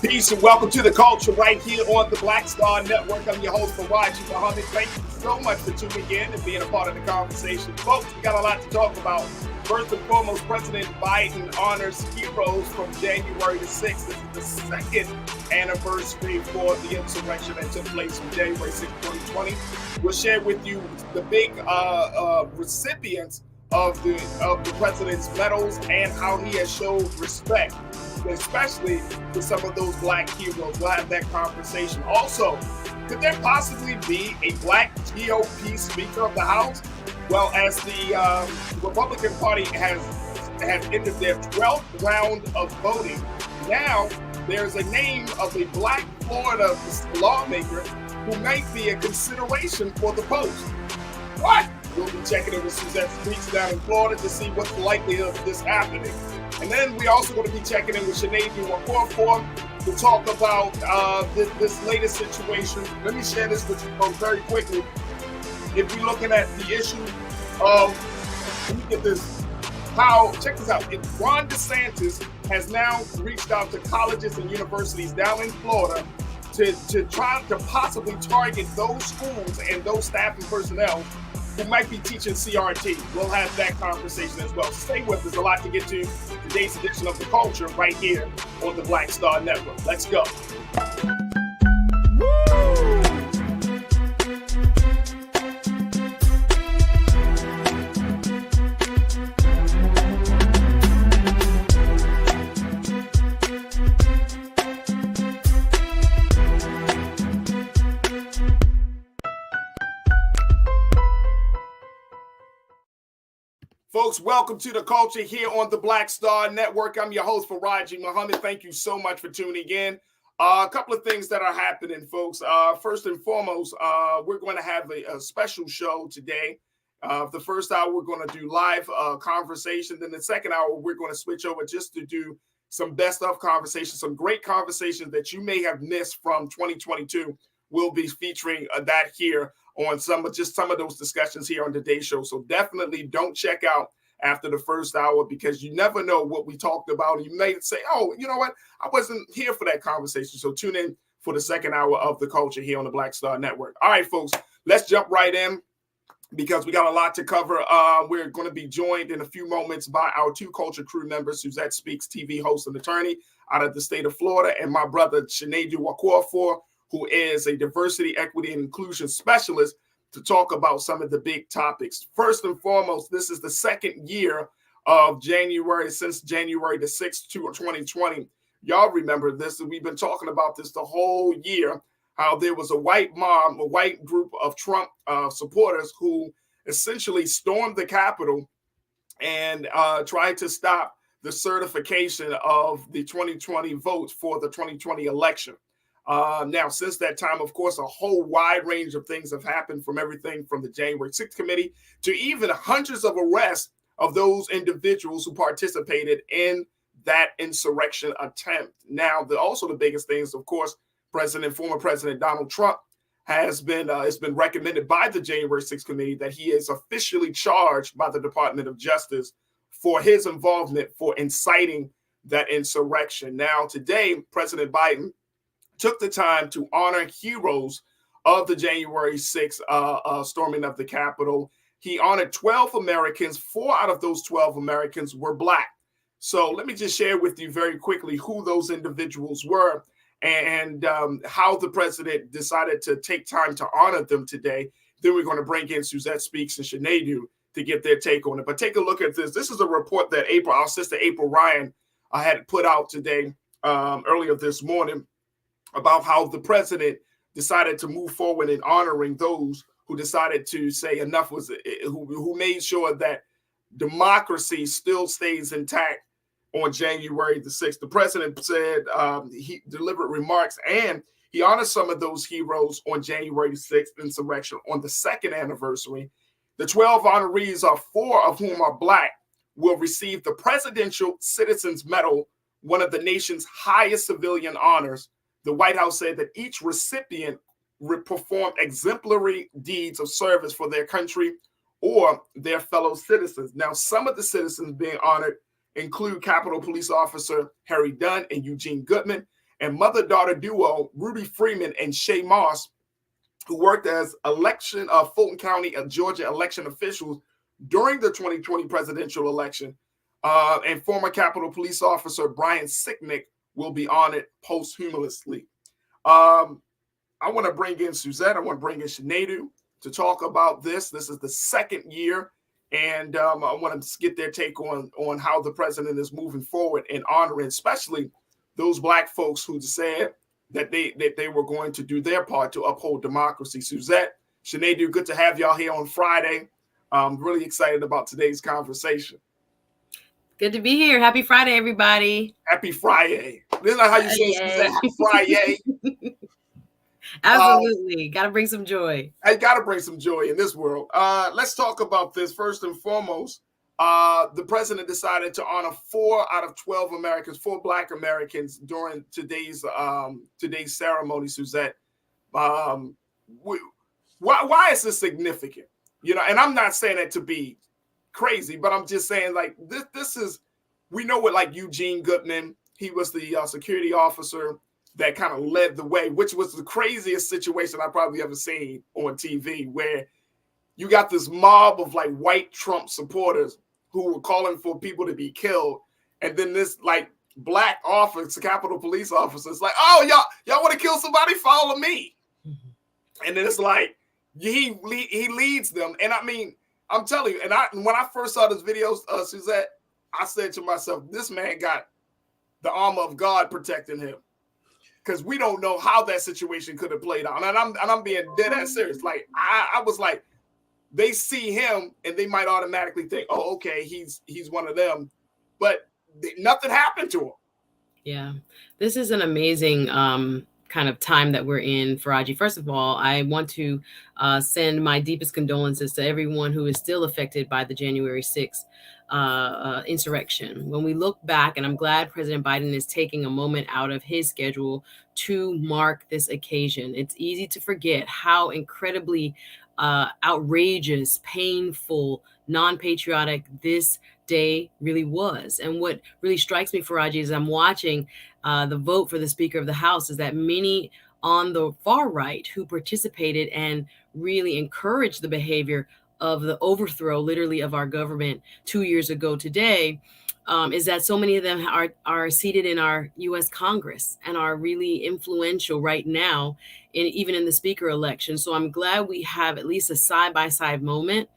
Peace and welcome to the culture right here on the Black Star Network. I'm your host, Farajii. Thank you so much for tuning in and being a part of the conversation. Folks, we got a lot to talk about. First and foremost, President Biden honors heroes from January the 6th. This is the second anniversary for the insurrection that took place on January 6th, 2020. We'll share with you the big recipients of the president's medals and how he has showed respect, especially to some of those black heroes. We'll have that conversation. Also, could there possibly be a black GOP Speaker of the House? Well, as the Republican Party has ended their 12th round of voting, now there's a name of a black Florida lawmaker who might be a consideration for the post. What? We'll be checking in with Suzette Streets down in Florida to see what's the likelihood of this happening. And then we're also going to be checking in with Sinead Nwankwo to talk about this latest situation. Let me share this with you folks very quickly. If you're looking at the issue of, let me get this, check this out. If Ron DeSantis has now reached out to colleges and universities down in Florida to try to possibly target those schools and those staff and personnel who might be teaching CRT. We'll have that conversation as well. Stay with us. There's a lot to get to. Today's edition of The Culture right here on the Black Star Network. Let's go. Folks, welcome to the culture here on the Black Star Network. I'm your host, Farajii. Thank you so much for tuning in. A couple of things that are happening, folks. First and foremost, we're going to have a special show today. The first hour, we're going to do live conversation. Then the second hour, we're going to switch over just to do some best of conversations, some great conversations that you may have missed from 2022. We'll be featuring that here on some of those discussions here on today's show. So definitely don't check out after the first hour, because you never know what we talked about. You may say, oh, you know what? I wasn't here for that conversation. So tune in for the second hour of the culture here on the Black Star Network. All right, folks, let's jump right in because we got a lot to cover. We're going to be joined in a few moments by our two culture crew members, Suzette Speaks, TV host and attorney out of the state of Florida, and my brother, Sinead Nwankwo, who is a diversity, equity, and inclusion specialist, to talk about some of the big topics. First and foremost, this is the second year of January, since January the 6th, 2020. Y'all remember this, and we've been talking about this the whole year, how there was a white mob, a white group of Trump supporters who essentially stormed the Capitol and tried to stop the certification of the 2020 votes for the 2020 election. Now, since that time, of course, a whole wide range of things have happened, from everything from the January 6th committee to even hundreds of arrests of those individuals who participated in that insurrection attempt. Now, also the biggest things, of course, former President Donald Trump has been, it's been recommended by the January 6th committee that he is officially charged by the Department of Justice for his involvement for inciting that insurrection. Now, today, President Biden took the time to honor heroes of the January 6th storming of the Capitol. He honored 12 Americans. 4 out of those 12 Americans were Black. So let me just share with you very quickly who those individuals were and how the president decided to take time to honor them today. Then we're going to bring in Suzette Speaks and Sinead to get their take on it. But take a look at this. This is a report that our sister April Ryan had put out today, earlier this morning, about how the president decided to move forward in honoring those who decided to say enough was, who made sure that democracy still stays intact on January the 6th. The president said he delivered remarks and he honored some of those heroes on January 6th insurrection on the second anniversary. The 12 honorees, 4 of whom are Black, will receive the Presidential Citizens Medal, one of the nation's highest civilian honors. The White House said that each recipient performed exemplary deeds of service for their country or their fellow citizens. Now, some of the citizens being honored include Capitol Police Officer Harry Dunn and Eugene Goodman, and mother-daughter duo Ruby Freeman and Shay Moss, who worked as Fulton County, Georgia election officials during the 2020 presidential election, and former Capitol Police Officer Brian Sicknick will be honored posthumously. I want to bring in Suzette. I want to bring in Shanadu to talk about this. This is the second year, and I want to get their take on how the president is moving forward and honoring, especially those Black folks who said that they were going to do their part to uphold democracy. Suzette, Shanadu, good to have y'all here on Friday. I'm really excited about today's conversation. Good to be here. Happy Friday, everybody. Happy Friday. This is not how you say Suzette. Happy Friday. Absolutely. Got to bring some joy. I got to bring some joy in this world. Let's talk about this. First and foremost, the president decided to honor 4 out of 12 Americans, 4 Black Americans during today's ceremony, Suzette. Why is this significant? You know, and I'm not saying it to be crazy, but I'm just saying, like, this is, we know what, like, Eugene Goodman, he was the security officer that kind of led the way, which was the craziest situation I probably ever seen on TV, where you got this mob of like white Trump supporters who were calling for people to be killed. And then this like Black officer, Capitol Police officer, is like, oh, y'all want to kill somebody? Follow me. Mm-hmm. And then it's like, he leads them. And I mean, I'm telling you, and when I first saw this video, Suzette, I said to myself, this man got the armor of God protecting him. Because we don't know how that situation could have played out. And I'm being dead ass serious. Like, I was like, they see him and they might automatically think, oh, okay, he's one of them. But nothing happened to him. Yeah, this is an amazing kind of time that we're in, Farajii. First of all, I want to send my deepest condolences to everyone who is still affected by the January 6th insurrection. When we look back, and I'm glad President Biden is taking a moment out of his schedule to mark this occasion. It's easy to forget how incredibly outrageous, painful, non-patriotic this day really was. And what really strikes me, Farajii, is I'm watching the vote for the Speaker of the House, is that many on the far right who participated and really encouraged the behavior of the overthrow, literally, of our government 2 years ago today, is that so many of them are seated in our U.S. Congress and are really influential right now, even in the speaker election. So I'm glad we have at least a side-by-side moment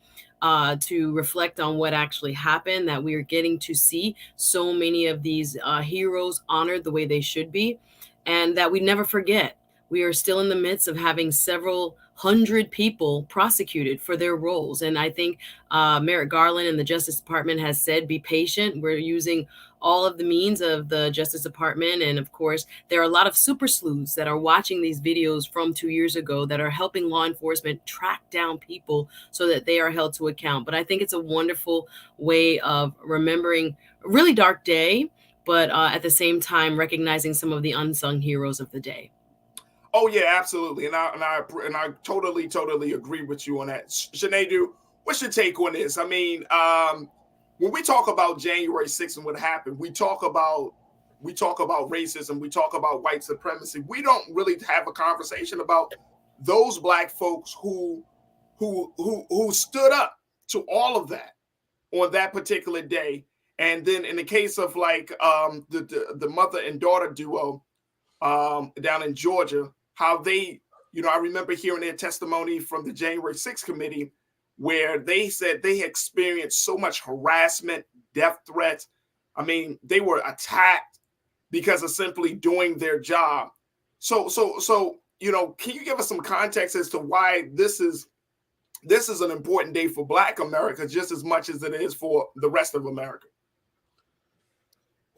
to reflect on what actually happened, that we are getting to see so many of these heroes honored the way they should be, and that we never forget. We are still in the midst of having several hundred people prosecuted for their roles. And I think Merrick Garland and the Justice Department has said, be patient. We're using all of the means of the Justice Department. And of course, there are a lot of super sleuths that are watching these videos from 2 years ago that are helping law enforcement track down people so that they are held to account. But I think it's a wonderful way of remembering a really dark day, but at the same time, recognizing some of the unsung heroes of the day. Oh yeah, absolutely, and I totally agree with you on that. Shanadu, what's your take on this? I mean, when we talk about January 6th and what happened, we talk about racism, we talk about white supremacy. We don't really have a conversation about those Black folks who stood up to all of that on that particular day. And then in the case of like the mother and daughter duo down in Georgia, how they, I remember hearing their testimony from the January 6th committee, where they said they experienced so much harassment, death threats. I mean, they were attacked because of simply doing their job. So, can you give us some context as to why this is an important day for Black America just as much as it is for the rest of America?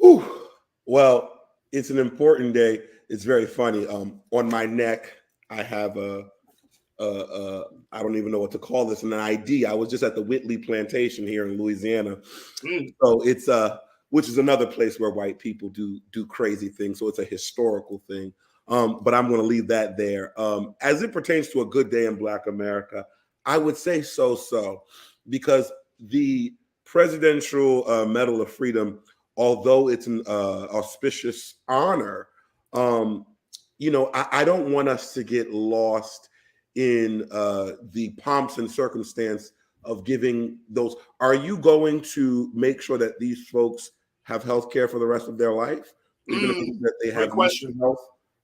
Ooh, well, it's an important day. It's very funny. On my neck, I have I don't even know what to call this, an ID. I was just at the Whitley Plantation here in Louisiana. So it's which is another place where white people do crazy things. So it's a historical thing. But I'm going to leave that there. As it pertains to a good day in Black America, I would say so, because the Presidential Medal of Freedom, although it's an auspicious honor, I don't want us to get lost in the pomps and circumstance of giving those. Are you going to make sure that these folks have health care for the rest of their life, even if that they have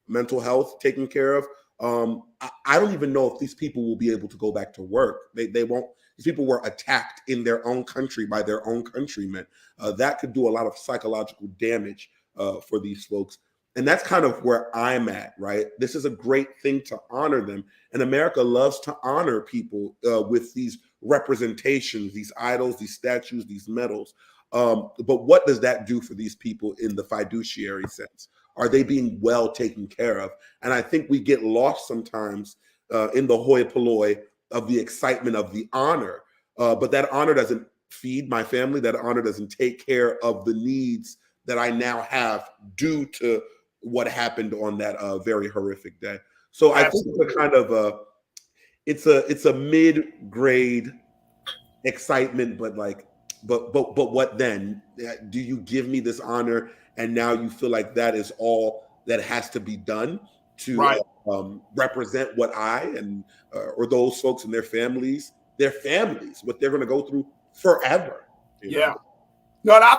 mental health taken care of? I don't even know if these people will be able to go back to work. They won't. These people were attacked in their own country by their own countrymen. That could do a lot of psychological damage for these folks. And that's kind of where I'm at, right? This is a great thing to honor them. And America loves to honor people with these representations, these idols, these statues, these medals. But what does that do for these people in the fiduciary sense? Are they being well taken care of? And I think we get lost sometimes in the hoi polloi of the excitement of the honor. But that honor doesn't feed my family. That honor doesn't take care of the needs that I now have due to what happened on that very horrific day. So I think it's a kind of it's a mid-grade excitement, but what then? Do you give me this honor and now you feel like that is all that has to be done to represent what I and or those folks and their families, what they're going to go through forever? You know? No, and I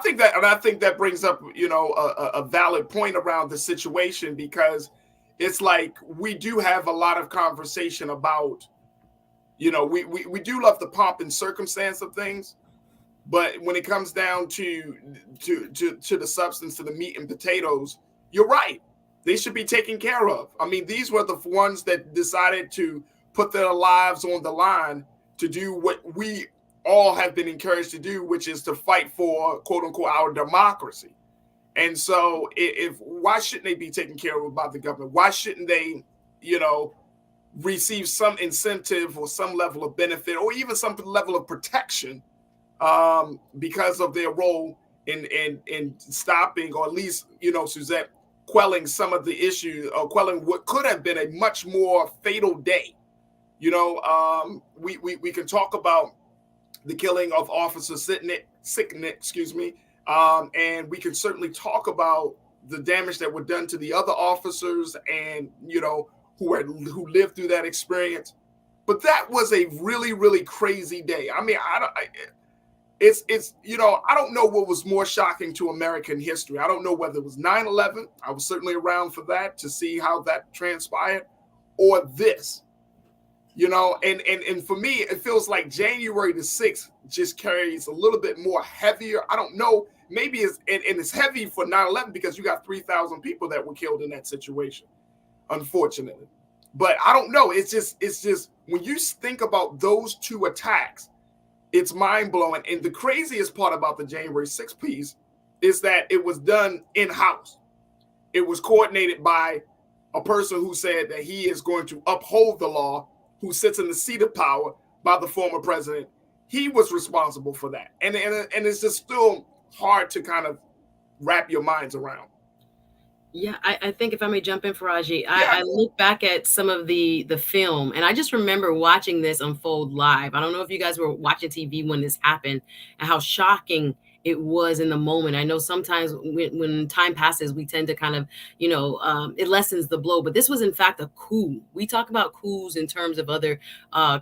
think that brings up, a valid point around the situation, because it's like we do have a lot of conversation about, we do love the pomp and circumstance of things, but when it comes down to the substance, to the meat and potatoes, you're right. They should be taken care of. I mean, these were the ones that decided to put their lives on the line to do what we all have been encouraged to do, which is to fight for, quote unquote, our democracy. And so why shouldn't they be taken care of by the government? Why shouldn't they, receive some incentive or some level of benefit or even some level of protection because of their role in stopping, or at least, Suzette, quelling some of the issues, or quelling what could have been a much more fatal day. We can talk about the killing of Officer Sicknick, and we can certainly talk about the damage that were done to the other officers and who lived through that experience. But that was a really, really crazy day. I mean, I don't know what was more shocking to American history. I don't know whether it was 9/11. I was certainly around for that to see how that transpired, or this. And for me, it feels like January the 6th just carries a little bit more heavier. I don't know. Maybe it's heavy for 9/11 because you got 3,000 people that were killed in that situation, unfortunately. But I don't know. It's just when you think about those two attacks, it's mind blowing. And the craziest part about the January 6th piece is that it was done in-house. It was coordinated by a person who said that he is going to uphold the law, who sits in the seat of power by the former president. He was responsible for that. And it's just still hard to kind of wrap your minds around. Yeah, I think if I may jump in, Farajii, I look back at some of the film, and I just remember watching this unfold live. I don't know if you guys were watching TV when this happened, and how shocking it was in the moment. I know sometimes when time passes, we tend to kind of, it lessens the blow. But this was, in fact, a coup. We talk about coups in terms of other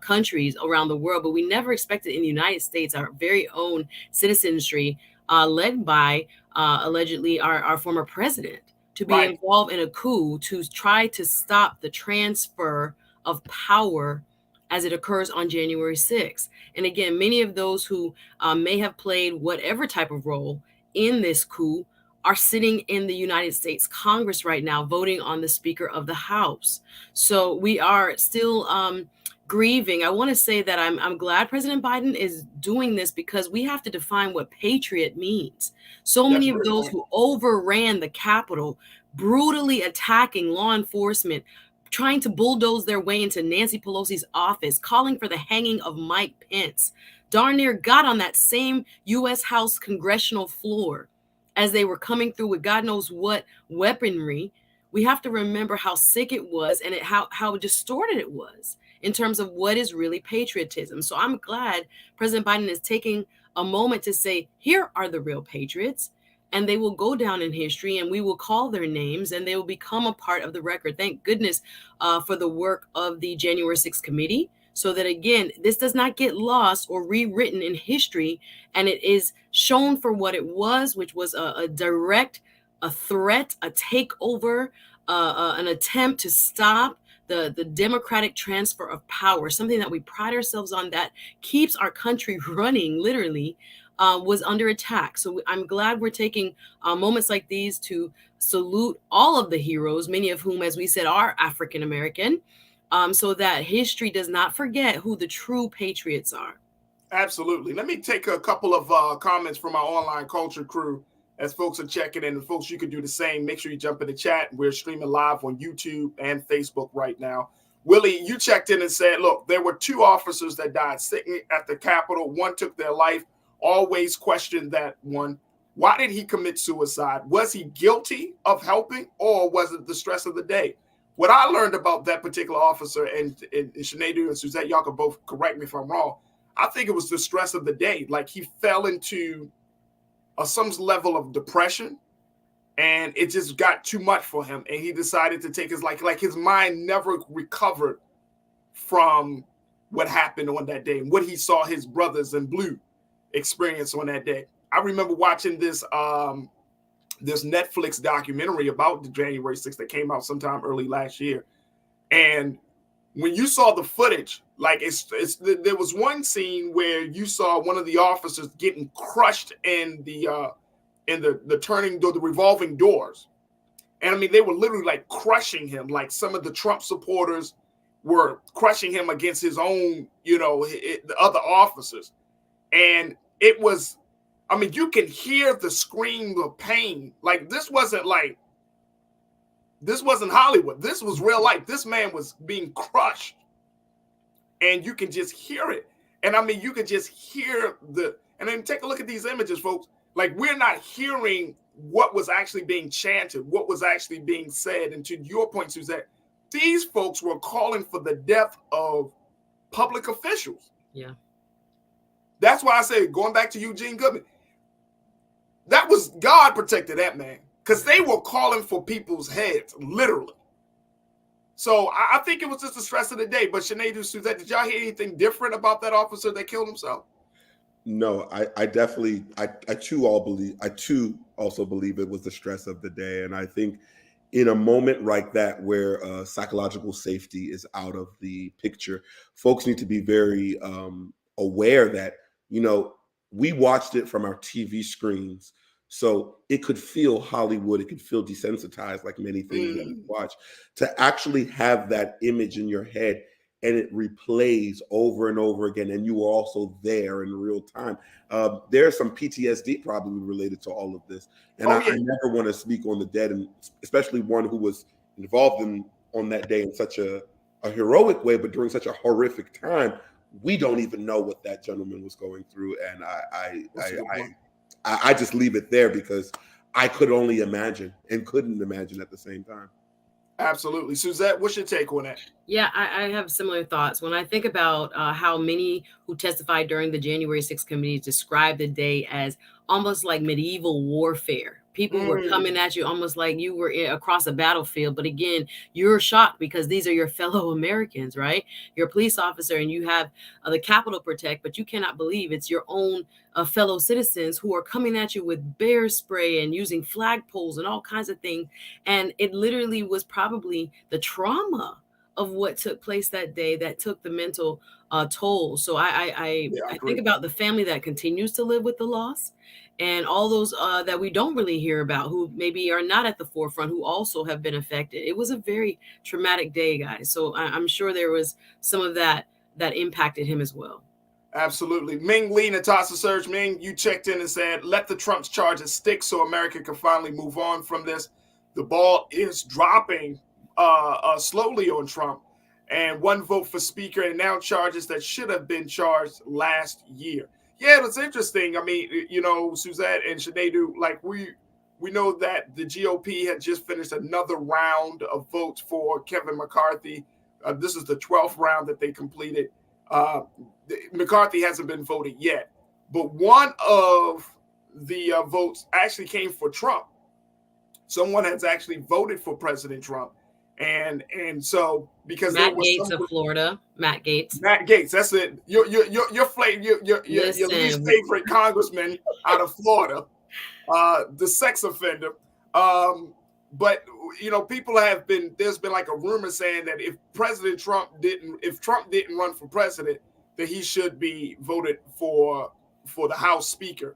countries around the world, but we never expected in the United States, our very own citizenry, led by allegedly our former president, to be involved in a coup to try to stop the transfer of power as it occurs on January 6th. And again, many of those who may have played whatever type of role in this coup are sitting in the United States Congress right now, voting on the Speaker of the House. So we are still grieving. I want to say that I'm glad President Biden is doing this, because we have to define what patriot means. So many of those who overran the Capitol, brutally attacking law enforcement, trying to bulldoze their way into Nancy Pelosi's office, calling for the hanging of Mike Pence, darn near got on that same U.S. House congressional floor as they were coming through with God knows what weaponry. We have to remember how sick it was and how distorted it was in terms of what is really patriotism. So I'm glad President Biden is taking a moment to say, here are the real patriots. and they will go down in history, and we will call their names, and they will become a part of the record. Thank goodness for the work of the January 6th committee, so that, again, this does not get lost or rewritten in history, and it is shown for what it was, which was a direct, a threat, a takeover, an attempt to stop the democratic transfer of power, something that we pride ourselves on, that keeps our country running, literally, was under attack. So I'm glad we're taking moments like these to salute all of the heroes, many of whom, as we said, are African American, so that history does not forget who the true patriots are. Absolutely. Let me take a couple of comments from our online culture crew as folks are checking in. And folks, you can do the same. Make sure you jump in the chat. We're streaming live on YouTube and Facebook right now. Willie, you checked in and said, look, there were 2 officers that died sitting at the Capitol. One took their life. Always question that one. Why did he commit suicide? Was he guilty of helping, or was it the stress of the day? What I learned about that particular officer, and Sinead and Suzette, y'all can both correct me if I'm wrong, I think it was the stress of the day. Like, he fell into some level of depression, and it just got too much for him, and he decided to take his life. Like, his mind never recovered from what happened on that day and what he saw his brothers in blue experience on that day. I remember watching this this Netflix documentary about the January 6th that came out sometime early last year, and when you saw the footage, like there was one scene where you saw one of the officers getting crushed in the turning door, the revolving doors. And I mean, they were literally like crushing him. Like, some of the Trump supporters were crushing him against his own, the other officers. And it was, I mean, you can hear the scream of pain. Like, this wasn't Hollywood. This was real life. This man was being crushed, and you can just hear it. And I mean, you can just hear and then take a look at these images, folks. Like, we're not hearing what was actually being chanted, what was actually being said. And to your point, Suzette, these folks were calling for the death of public officials. Yeah. That's why I say, going back to Eugene Goodman, that was God protected that man, because they were calling for people's heads, literally. So I think it was just the stress of the day. But Sinead, Suzette, did y'all hear anything different about that officer that killed himself? No, I definitely, I too also believe it was the stress of the day. And I think in a moment like that, where psychological safety is out of the picture, folks need to be very aware that, we watched it from our TV screens. So it could feel Hollywood, it could feel desensitized, like many things that we watch. To actually have that image in your head and it replays over and over again, and you are also there in real time. There's some PTSD probably related to all of this. And I never want to speak on the dead, and especially one who was involved on that day in such a heroic way, but during such a horrific time. We don't even know what that gentleman was going through. And I just leave it there, because I could only imagine and couldn't imagine at the same time. Absolutely. Suzette, what's your take on that? Yeah, I have similar thoughts. When I think about how many who testified during the January 6th committee described the day as almost like medieval warfare. People were coming at you almost like you were across a battlefield. But again, you're shocked because these are your fellow Americans, right? You're a police officer and you have the Capitol protect, but you cannot believe it's your own fellow citizens who are coming at you with bear spray and using flagpoles and all kinds of things. And it literally was probably the trauma of what took place that day that took the mental toll. So I think about the family that continues to live with the loss, and all those that we don't really hear about, who maybe are not at the forefront, who also have been affected. It was a very traumatic day, guys. So I'm sure there was some of that impacted him as well. Absolutely. Ming Lee, Natasha Surge. Ming, you checked in and said, let the Trump's charges stick so America can finally move on from this. The ball is dropping slowly on Trump. And 1 vote for speaker, and now charges that should have been charged last year. Yeah, it's interesting. I mean, Suzette and Sinead, like we know that the GOP had just finished another round of votes for Kevin McCarthy. This is the 12th round that they completed. McCarthy hasn't been voted yet. But one of the votes actually came for Trump. Someone has actually voted for President Trump. And so because Matt Gaetz of Florida, Matt Gaetz, that's it. Your least favorite congressman out of Florida, the sex offender. But people there's been like a rumor saying that if Trump didn't run for president, that he should be voted for the House Speaker.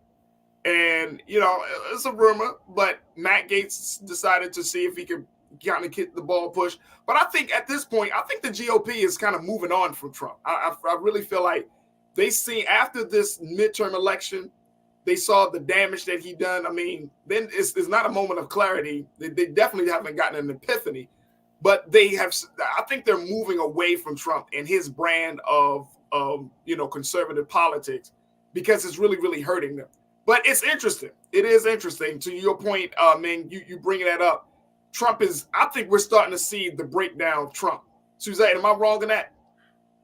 And it's a rumor, but Matt Gaetz decided to see if he could kind of get the ball pushed. But I think at this point, the GOP is kind of moving on from Trump. I really feel like they see after this midterm election, they saw the damage that he done. I mean, then it's not a moment of clarity. They definitely haven't gotten an epiphany, but they have. I think they're moving away from Trump and his brand of conservative politics, because it's really, really hurting them. But it's interesting. It is interesting. To your point, Ming, you bringing that up. I think we're starting to see the breakdown of Trump. Suzanne, am I wrong in that?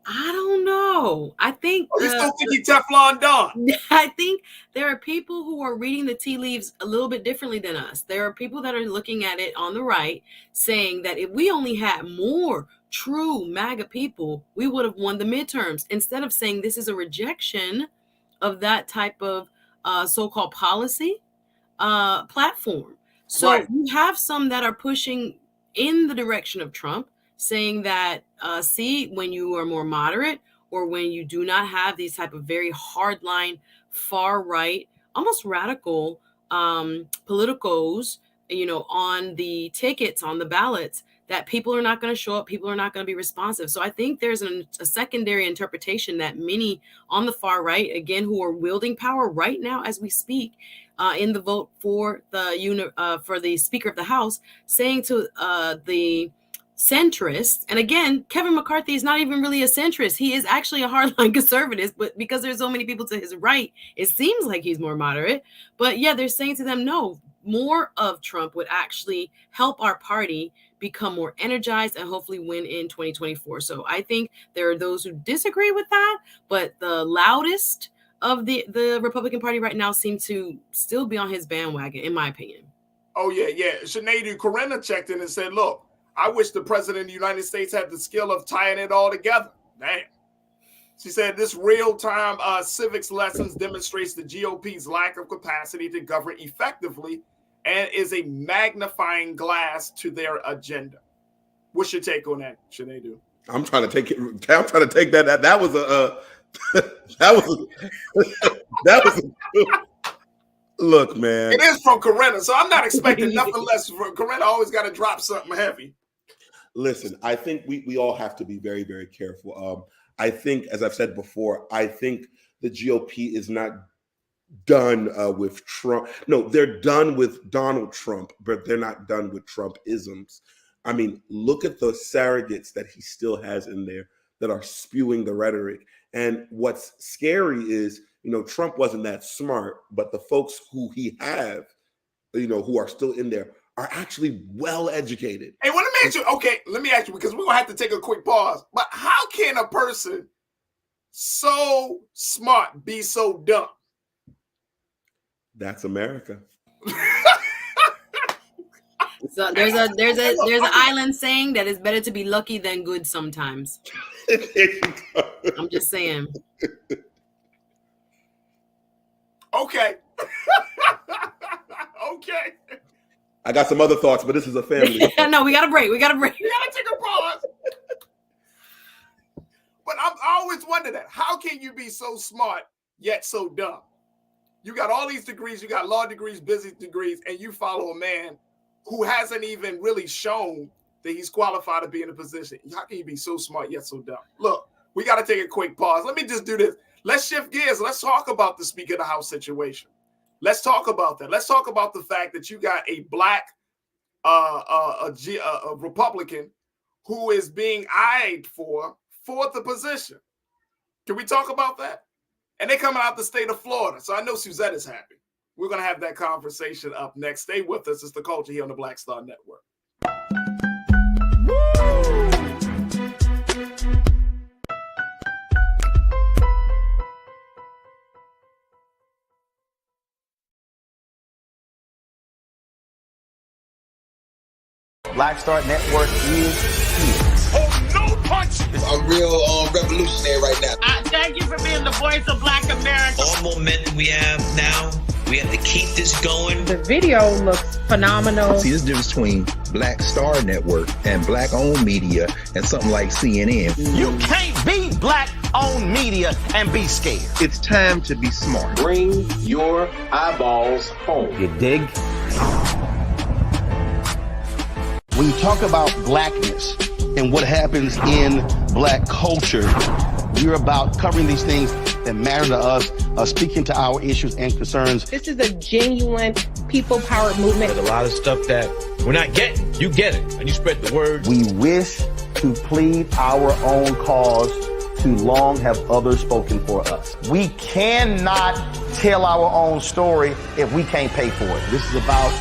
I don't know. I think you still think he's Teflon Don? I think there are people who are reading the tea leaves a little bit differently than us. There are people that are looking at it on the right, saying that if we only had more true MAGA people, we would have won the midterms, instead of saying this is a rejection of that type of so-called policy platform. So right. You have some that are pushing in the direction of Trump, saying that, when you are more moderate, or when you do not have these type of very hardline, far right, almost radical politicos, on the tickets, on the ballots, that people are not going to show up, people are not going to be responsive. So I think there's a secondary interpretation that many on the far right, again, who are wielding power right now as we speak, in the vote for the Speaker of the House, saying to the centrist, and again, Kevin McCarthy is not even really a centrist. He is actually a hardline conservative, but because there's so many people to his right, it seems like he's more moderate. But yeah, they're saying to them, no, more of Trump would actually help our party become more energized and hopefully win in 2024. So I think there are those who disagree with that, but the loudest of the Republican Party right now seem to still be on his bandwagon, in my opinion. Oh, yeah. Sinead Corinna checked in and said, look, I wish the president of the United States had the skill of tying it all together. Damn. She said this real-time civics lessons demonstrates the GOP's lack of capacity to govern effectively and is a magnifying glass to their agenda. What's your take on that, Sinead? I'm trying to take it. I'm trying to take that. That was a. that was. Look, man. It is from Corinna, so I'm not expecting nothing less. Corinna always got to drop something heavy. Listen, I think we all have to be very, very careful. I think, as I've said before, I think the GOP is not done with Trump. No, they're done with Donald Trump, but they're not done with Trump-isms. I mean, look at the surrogates that he still has in there that are spewing the rhetoric. And what's scary is, Trump wasn't that smart, but the folks who he have, who are still in there are actually well educated. Hey, let me ask you, because we're going to have to take a quick pause. But how can a person so smart be so dumb? That's America. So there's an island saying that it's better to be lucky than good sometimes. I'm just saying. Okay. Okay. I got some other thoughts, but this is a family. No, we got to break. We got to take a pause. But I always wonder that. How can you be so smart yet so dumb? You got all these degrees, you got law degrees, business degrees, and you follow a man who hasn't even really shown that he's qualified to be in a position. How can you be so smart yet so dumb? Look, we got to take a quick pause. Let me just do this. Let's shift gears. Let's talk about the Speaker of the House situation. Let's talk about that. Let's talk about the fact that you got a black a Republican who is being eyed for the position. Can we talk about that? And they're coming out the state of Florida. So I know Suzette is happy. We're going to have that conversation up next. Stay with us. It's The Culture here on the Black Star Network. Black Star Network is here. Oh, no punch! I'm real revolutionary right now. Thank you for being the voice of Black America. All momentum we have now, we have to keep this going. The video looks phenomenal. See, there's a difference between Black Star Network and black-owned media and something like CNN. You can't be black-owned media and be scared. It's time to be smart. Bring your eyeballs home. You dig? When you talk about blackness and what happens in black culture, we're about covering these things that matter to us, speaking to our issues and concerns. This is a genuine people-powered movement. There's a lot of stuff that we're not getting. You get it, and you spread the word. We wish to plead our own cause. Too long have others spoken for us. We cannot tell our own story if we can't pay for it. This is about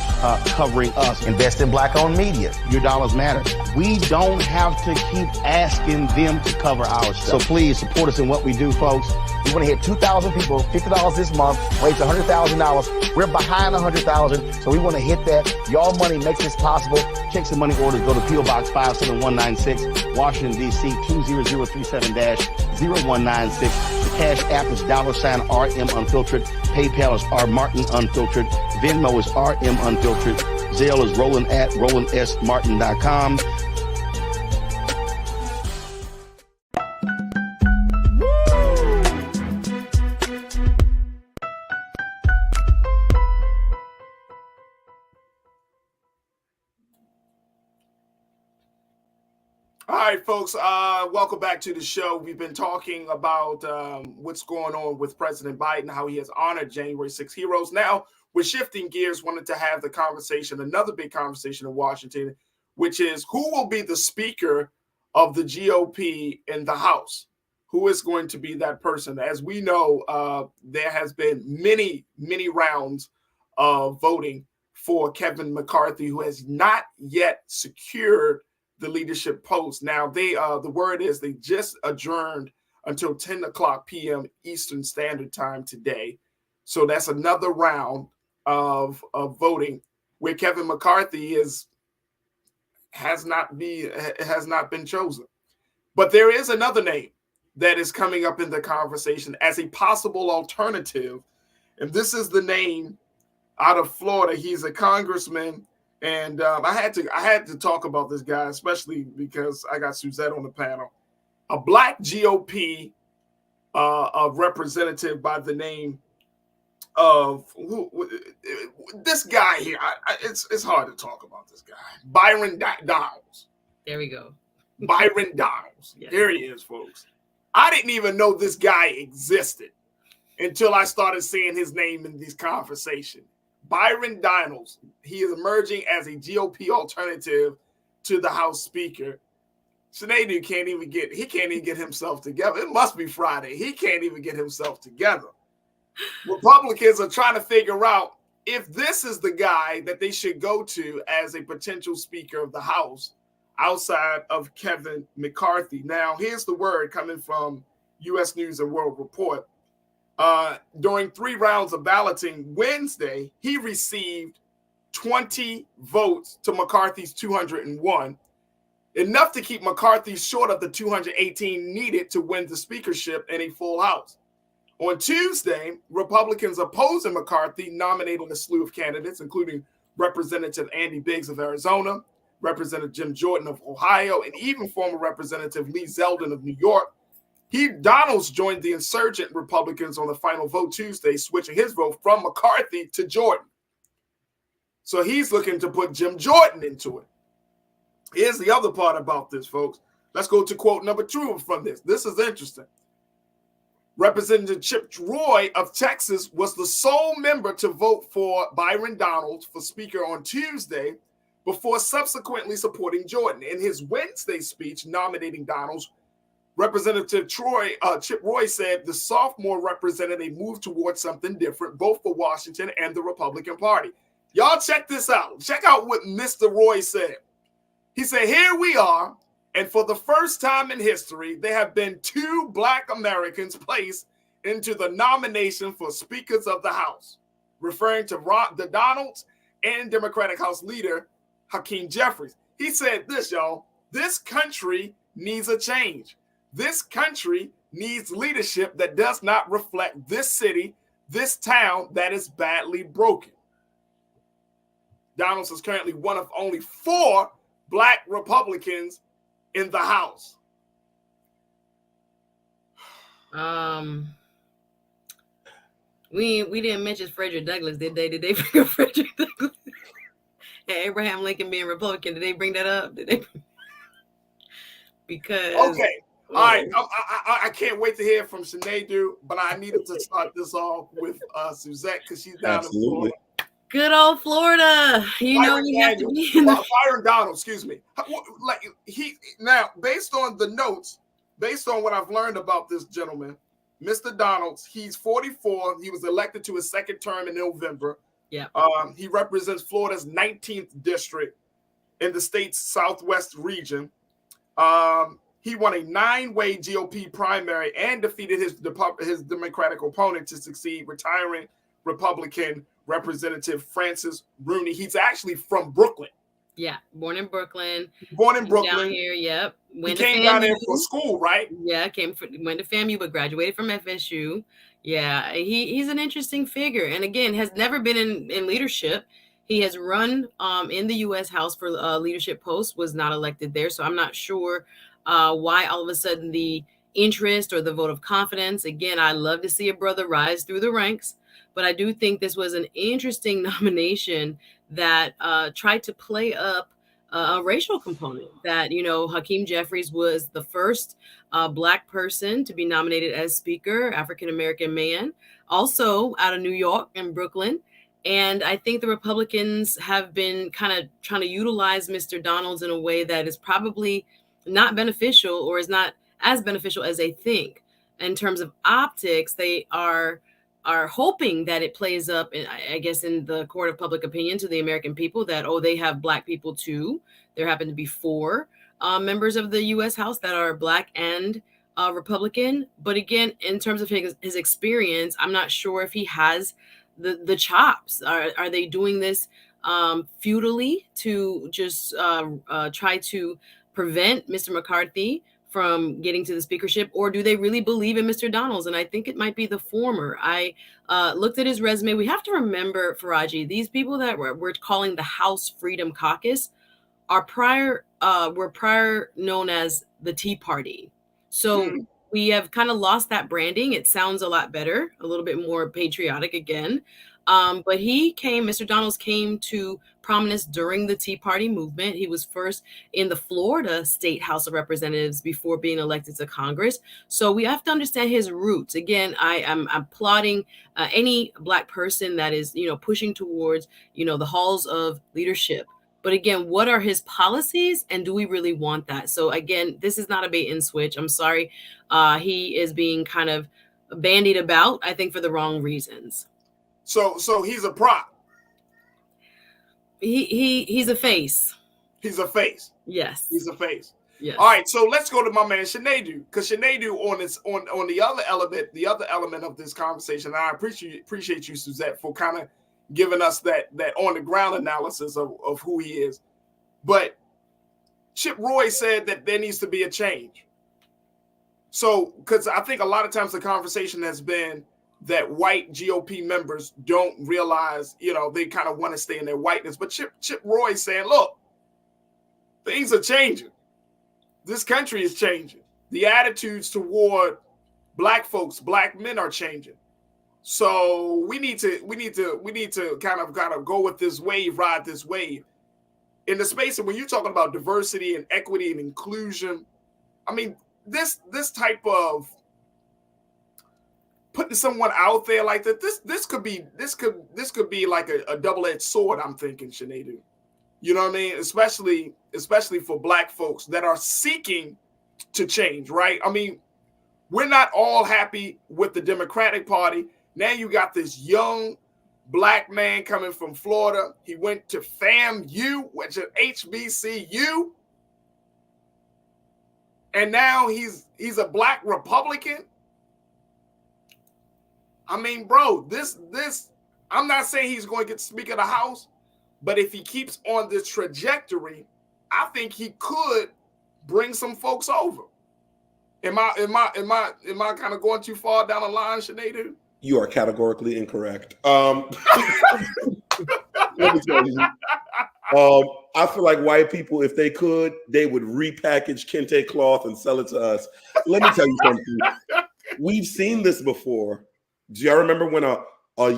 covering us. Invest in black-owned media. Your dollars matter. We don't have to keep asking them to cover our stuff. So please support us in what we do, folks. We want to hit 2,000 people, $50 this month, raise $100,000. We're behind 100,000, so we want to hit that. Y'all money makes this possible. Checks and money orders go to P.O. Box 57196, Washington, D.C. 20037-0196. The Cash App is $RM Unfiltered. PayPal is R Martin Unfiltered. Venmo is RM Unfiltered. Zelle is roland@rolandsmartin.com. All right, folks, welcome back to the show. We've been talking about what's going on with President Biden, how he has honored January 6 heroes. Now, we're shifting gears, wanted to have the conversation, another big conversation in Washington, which is who will be the Speaker of the GOP in the House? Who is going to be that person? As we know, there has been many, many rounds of voting for Kevin McCarthy, who has not yet secured the leadership post. Now, the word is they just adjourned until 10 o'clock p.m. Eastern Standard Time today. So that's another round of voting where Kevin McCarthy has not been chosen. But there is another name that is coming up in the conversation as a possible alternative. And this is the name out of Florida. He's a congressman. And I had to talk about this guy, especially because I got Suzette on the panel. A black GOP representative by the name of this guy here. It's hard to talk about this guy. Byron Donalds. There we go. Byron Donalds. Yes. There he is, folks. I didn't even know this guy existed until I started seeing his name in these conversations. Byron Donalds, he is emerging as a GOP alternative to the House Speaker. Sinead can't even get himself together. It must be Friday. He can't even get himself together. Republicans are trying to figure out if this is the guy that they should go to as a potential Speaker of the House outside of Kevin McCarthy. Now, here's the word coming from U.S. News and World Report. During 3 rounds of balloting Wednesday, he received 20 votes to McCarthy's 201, enough to keep McCarthy short of the 218 needed to win the speakership in a full House. On Tuesday, Republicans opposing McCarthy nominated a slew of candidates, including Representative Andy Biggs of Arizona, Representative Jim Jordan of Ohio, and even former Representative Lee Zeldin of New York. Donalds joined the insurgent Republicans on the final vote Tuesday, switching his vote from McCarthy to Jordan. So he's looking to put Jim Jordan into it. Here's the other part about this, folks. Let's go to quote number 2 from this. This is interesting. Representative Chip Roy of Texas was the sole member to vote for Byron Donalds for Speaker on Tuesday before subsequently supporting Jordan. In his Wednesday speech nominating Donalds, Representative Chip Roy said the sophomore represented a move towards something different, both for Washington and the Republican Party. Y'all check this out. Check out what Mr. Roy said. He said, here we are, and for the first time in history, there have been 2 Black Americans placed into the nomination for Speakers of the House, referring to the Donalds and Democratic House leader Hakeem Jeffries. He said this, y'all. This country needs a change. This country needs leadership that does not reflect this city, this town that is badly broken. Donalds is currently one of only 4 Black Republicans in the House. We didn't mention Frederick Douglass, did they? Did they bring up Frederick Douglass? And Abraham Lincoln being Republican, did they bring that up? Did they? Because okay, all right. I can't wait to hear from Sinead, but I needed to start this off with Suzette because she's down in Florida. Good old Florida. You know you have to be in Byron Donald, excuse me. Like now, based on the notes, based on what I've learned about this gentleman, Mr. Donalds, he's 44. He was elected to his second term in November. Yeah. He represents Florida's 19th district in the state's southwest region. He won a 9-way GOP primary and defeated his Democratic opponent to succeed, retiring Republican Representative Francis Rooney. He's actually from Brooklyn. Yeah, born in Brooklyn. Down here, yep. He came down there for school, right? Yeah, went to FAMU, but graduated from FSU. Yeah, he's an interesting figure, and again, has never been in leadership. He has run in the U.S. House for leadership posts, was not elected there, so I'm not sure why all of a sudden the interest or the vote of confidence. Again, I love to see a brother rise through the ranks, but I do think this was an interesting nomination that tried to play up a racial component. That, you know, Hakeem Jeffries was the first Black person to be nominated as Speaker, African-American man, also out of New York and Brooklyn. And I think the Republicans have been kind of trying to utilize Mr. Donalds in a way that is probably not beneficial, or is not as beneficial as they think. In terms of optics, they are hoping that it plays up, I guess, in the court of public opinion to the American people that, oh, they have Black people too. There happen to be 4 members of the U.S. House that are Black and Republican. But again, in terms of his experience, I'm not sure if he has the chops. Are they doing this futilely to just try to prevent Mr. McCarthy from getting to the speakership, or do they really believe in Mr. Donalds? And I think it might be the former. I looked at his resume. We have to remember, Farajii, these people that we're calling the House Freedom Caucus were prior known as the Tea Party. So we have kind of lost that branding. It sounds a lot better, a little bit more patriotic again. But Mr. Donalds came to prominence during the Tea Party movement. He was first in the Florida State House of Representatives before being elected to Congress. So we have to understand his roots. Again, I'm applauding any Black person that is, you know, pushing towards, you know, the halls of leadership. But again, what are his policies, and do we really want that? So again, this is not a bait and switch. I'm sorry. He is being kind of bandied about, I think, for the wrong reasons. So he's a prop. He's a face. He's a face. Yes. He's a face. Yes. All right. So let's go to my man Sinead, because Sinead on the other element of this conversation. And I appreciate you, Suzette, for kind of giving us that on the ground analysis of who he is. But Chip Roy said that there needs to be a change. So, because I think a lot of times the conversation has been that white GOP members don't realize, you know, they kind of want to stay in their whiteness. But Chip Roy saying, look, things are changing. This country is changing. The attitudes toward Black folks, Black men are changing. So we need to kind of go with this wave, ride this wave. In the space of when you're talking about diversity and equity and inclusion, I mean, this type of putting someone out there like that, this could be like a double-edged sword, I'm thinking, Sinead. You know what I mean? Especially for Black folks that are seeking to change, right? I mean, we're not all happy with the Democratic Party. Now you got this young Black man coming from Florida. He went to FAMU, which is HBCU. And now he's a Black Republican. I mean, bro, this I'm not saying he's going to get Speaker of the House, but if he keeps on this trajectory, I think he could bring some folks over. Am I kind of going too far down the line, Sinead? You are categorically incorrect. Let me tell you. I feel like white people, if they could, they would repackage kente cloth and sell it to us. Let me tell you something. We've seen this before. Do y'all remember when a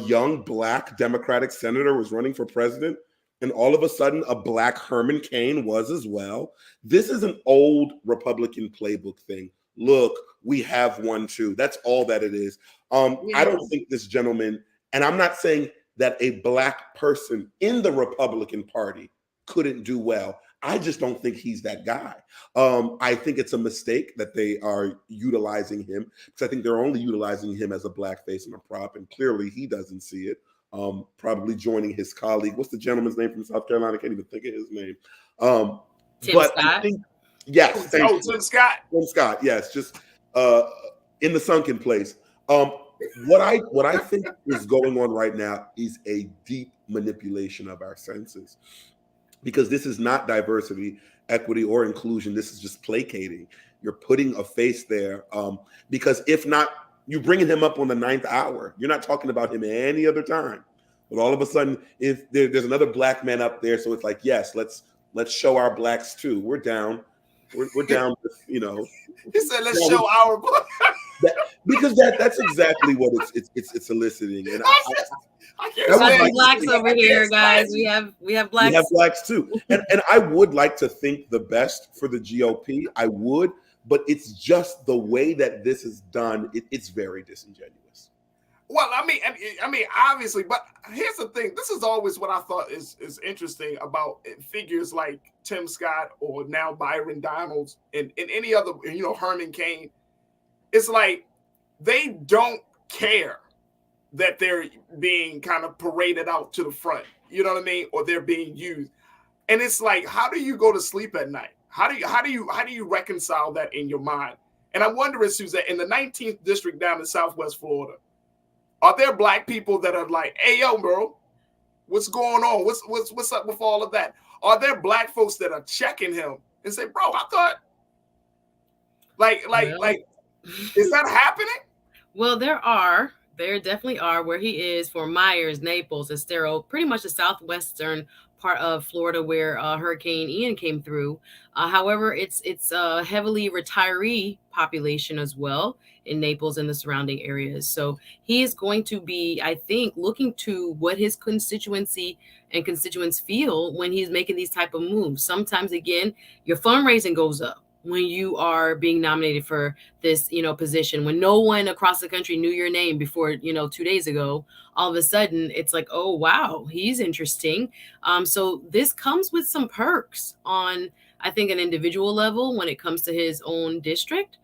young Black Democratic senator was running for president, and all of a sudden a Black Herman Cain was as well? This is an old Republican playbook thing. Look, we have one too. That's all that it is. I don't think this gentleman, and I'm not saying that a Black person in the Republican Party couldn't do well. I just don't think he's that guy. I think it's a mistake that they are utilizing him, because I think they're only utilizing him as a blackface and a prop, and clearly he doesn't see it. Probably joining his colleague. What's the gentleman's name from South Carolina? I can't even think of his name. Tim Scott? I think, yes. Tim Scott. Tim Scott, yes. Just in the sunken place. What I think is going on right now is a deep manipulation of our senses, because this is not diversity, equity, or inclusion. This is just placating. You're putting a face there, because if not, you're bringing him up on the 9th hour. You're not talking about him any other time. But all of a sudden, if there's another Black man up there, so it's like, yes, let's show our Blacks too. We're down. We're down with, He said, let's show our because that's exactly what it's eliciting. And I have Blacks over here, guys. We have Blacks. We have Blacks too. And I would like to think the best for the GOP. I would, but it's just the way that this is done. It's very disingenuous. Well, I mean, obviously, but here's the thing. This is always what I thought is interesting about figures like Tim Scott or now Byron Donalds and any other, Herman Cain. It's like they don't care that they're being kind of paraded out to the front, you know what I mean? Or they're being used. And it's like, how do you go to sleep at night? How do you reconcile that in your mind? And I'm wondering, Suzette, in the 19th district down in Southwest Florida, are there Black people that are like, hey, yo, bro, what's going on? What's up with all of that? Are there Black folks that are checking him and say, bro, I thought like, is that happening? Well, there definitely are, where he is, for Myers, Naples, Estero, pretty much the southwestern part of Florida where Hurricane Ian came through. However, it's a heavily retiree population as well in Naples and the surrounding areas. So he is going to be, I think, looking to what his constituency and constituents feel when he's making these type of moves. Sometimes, again, your fundraising goes up when you are being nominated for this, position, when no one across the country knew your name before, 2 days ago. All of a sudden it's like, oh, wow, he's interesting. So this comes with some perks on, I think, an individual level when it comes to his own district.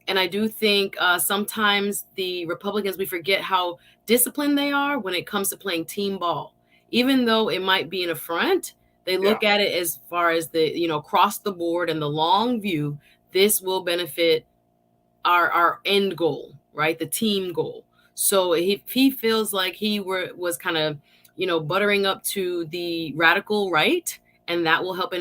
And I do think sometimes the Republicans, we forget how disciplined they are when it comes to playing team ball. Even though it might be an affront, they look at it as far as the, across the board and the long view. This will benefit our end goal, right? The team goal. So if he feels like he was kind of, buttering up to the radical right, and that will help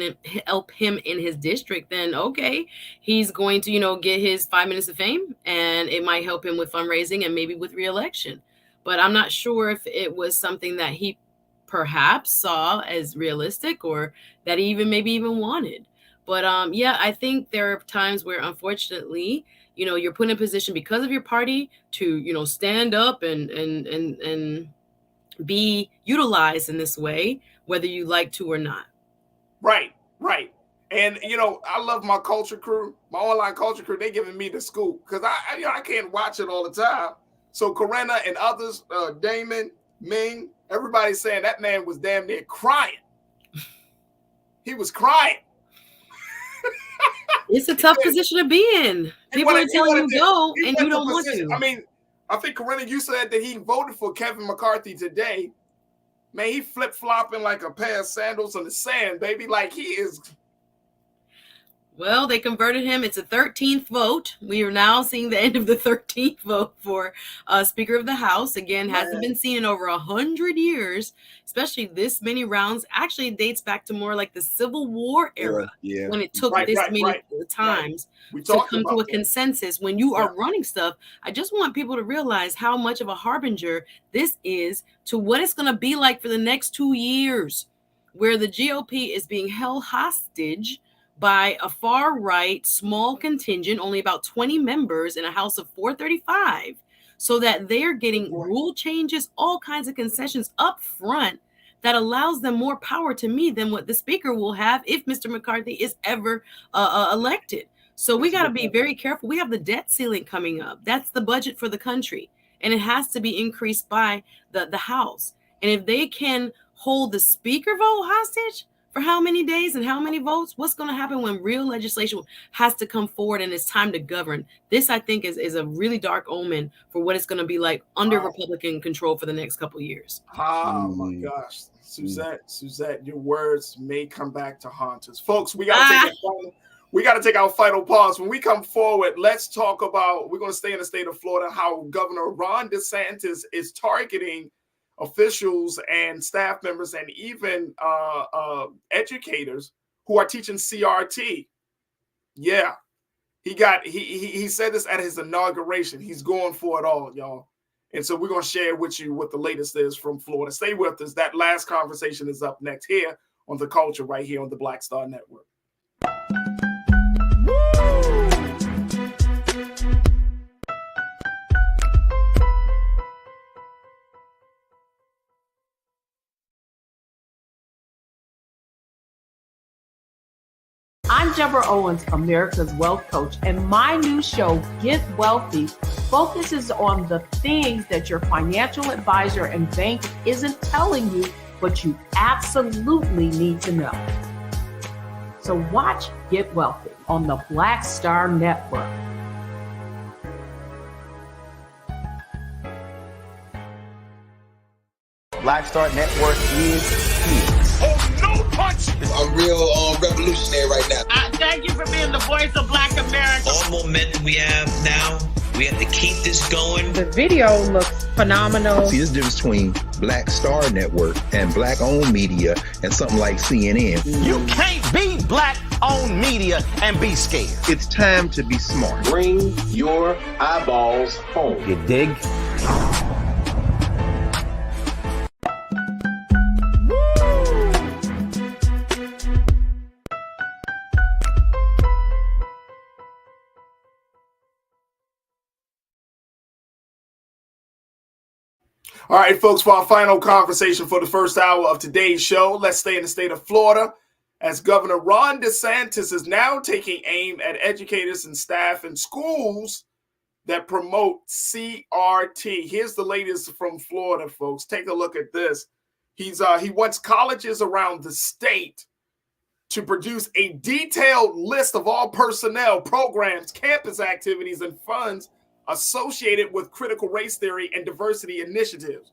him in his district, then okay, he's going to, get his 5 minutes of fame, and it might help him with fundraising and maybe with reelection. But I'm not sure if it was something that he perhaps saw as realistic or that he maybe even wanted. But I think there are times where, unfortunately, you're put in a position because of your party to, stand up and be utilized in this way, whether you like to or not. Right. And, I love my culture crew, my online culture crew. They giving me the scoop because I can't watch it all the time. So Corinna and others, Damon, Ming, everybody's saying that man was damn near crying. He was crying. It's a tough position to be in. People are telling you go, and you don't want to. I mean, I think, Corinna, you said that he voted for Kevin McCarthy today. Man, he flip-flopping like a pair of sandals in the sand, baby. Like he is. Well, they converted him. It's a 13th vote. We are now seeing the end of the 13th vote for Speaker of the House. Again, hasn't been seen in over 100 years, especially this many rounds. Actually, it dates back to more like the Civil War era, when it took this many times to come to a consensus. When you are running stuff, I just want people to realize how much of a harbinger this is to what it's going to be like for the next 2 years, where the GOP is being held hostage by a far-right small contingent, only about 20 members in a House of 435, so that they're getting rule changes, all kinds of concessions up front that allows them more power to me than what the Speaker will have if Mr. McCarthy is ever elected. So we got to be very careful. We have the debt ceiling coming up. That's the budget for the country, and it has to be increased by the House. And if they can hold the Speaker vote hostage for how many days and how many votes, what's going to happen when real legislation has to come forward and it's time to govern? This, I think, is a really dark omen for what it's going to be like under Republican control for the next couple of years. Oh my gosh, Suzette, your words may come back to haunt us, folks. We got to take our final pause. When we come forward, let's talk about. We're going to stay in the state of Florida. How Governor Ron DeSantis is targeting officials and staff members and even educators who are teaching CRT. Yeah, he said this at his inauguration. He's going for it all, y'all. And so we're going to share with you what the latest is from Florida. Stay with us. That last conversation is up next here on The Culture, right here on the Black Star Network. I'm Deborah Owens, America's Wealth Coach, and my new show, Get Wealthy, focuses on the things that your financial advisor and bank isn't telling you, but you absolutely need to know. So watch Get Wealthy on the Black Star Network. Black Star Network is here. I'm real revolutionary right now. Thank you for being the voice of Black America. All momentum we have now, we have to keep this going. The video looks phenomenal. See, there's a difference between Black Star Network and black-owned media and something like CNN. You can't be black-owned media and be scared. It's time to be smart. Bring your eyeballs home. You dig? All right, folks, for our final conversation for the first hour of today's show, let's stay in the state of Florida as Governor Ron DeSantis is now taking aim at educators and staff in schools that promote CRT. Here's the latest from Florida, folks. Take a look at this. He wants colleges around the state to produce a detailed list of all personnel, programs, campus activities, and funds associated with critical race theory and diversity initiatives.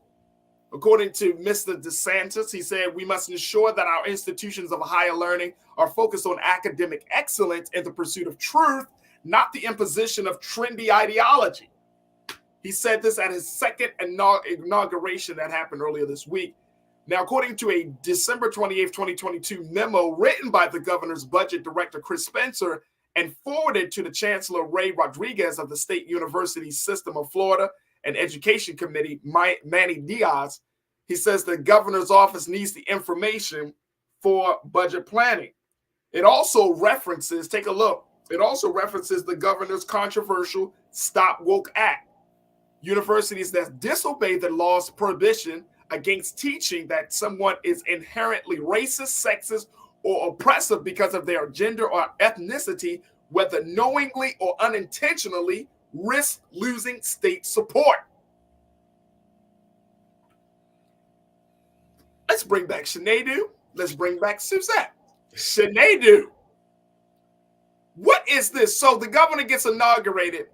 According to Mr. DeSantis, he said, we must ensure that our institutions of higher learning are focused on academic excellence and the pursuit of truth, not the imposition of trendy ideology. He said this at his second inauguration that happened earlier this week. Now, according to a December 28, 2022 memo written by the governor's budget director, Chris Spencer, and forwarded to the Chancellor Ray Rodriguez of the State University System of Florida and Education Committee, Manny Diaz, he says the governor's office needs the information for budget planning. It also references, take a look, it also references the governor's controversial Stop Woke Act. Universities that disobey the law's prohibition against teaching that someone is inherently racist, sexist, or oppressive because of their gender or ethnicity, whether knowingly or unintentionally, risk losing state support. Let's bring back Sinead. Let's bring back Suzette. Sinead, what is this? So the governor gets inaugurated,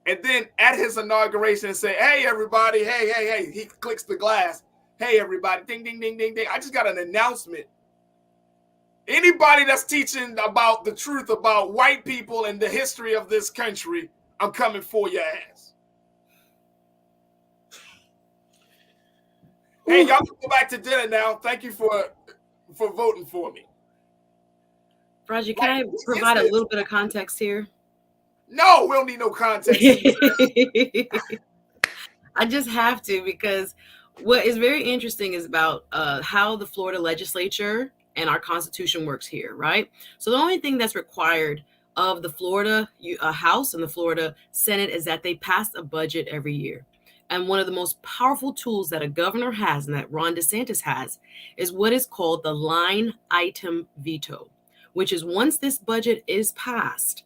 and then at his inauguration say, hey, everybody, hey, he clicks the glass. Hey, everybody, ding, ding, ding, ding, ding. I just got an announcement. Anybody that's teaching about the truth about white people and the history of this country, I'm coming for your ass. Hey, y'all can go back to dinner now. Thank you for voting for me. Farajii, can I provide a little bit of context here? No, we don't need no context. I just have to, because what is very interesting is about how the Florida legislature and our Constitution works here, right? So the only thing that's required of the Florida House and the Florida Senate is that they pass a budget every year. And one of the most powerful tools that a governor has and that Ron DeSantis has is what is called the line item veto, which is once this budget is passed,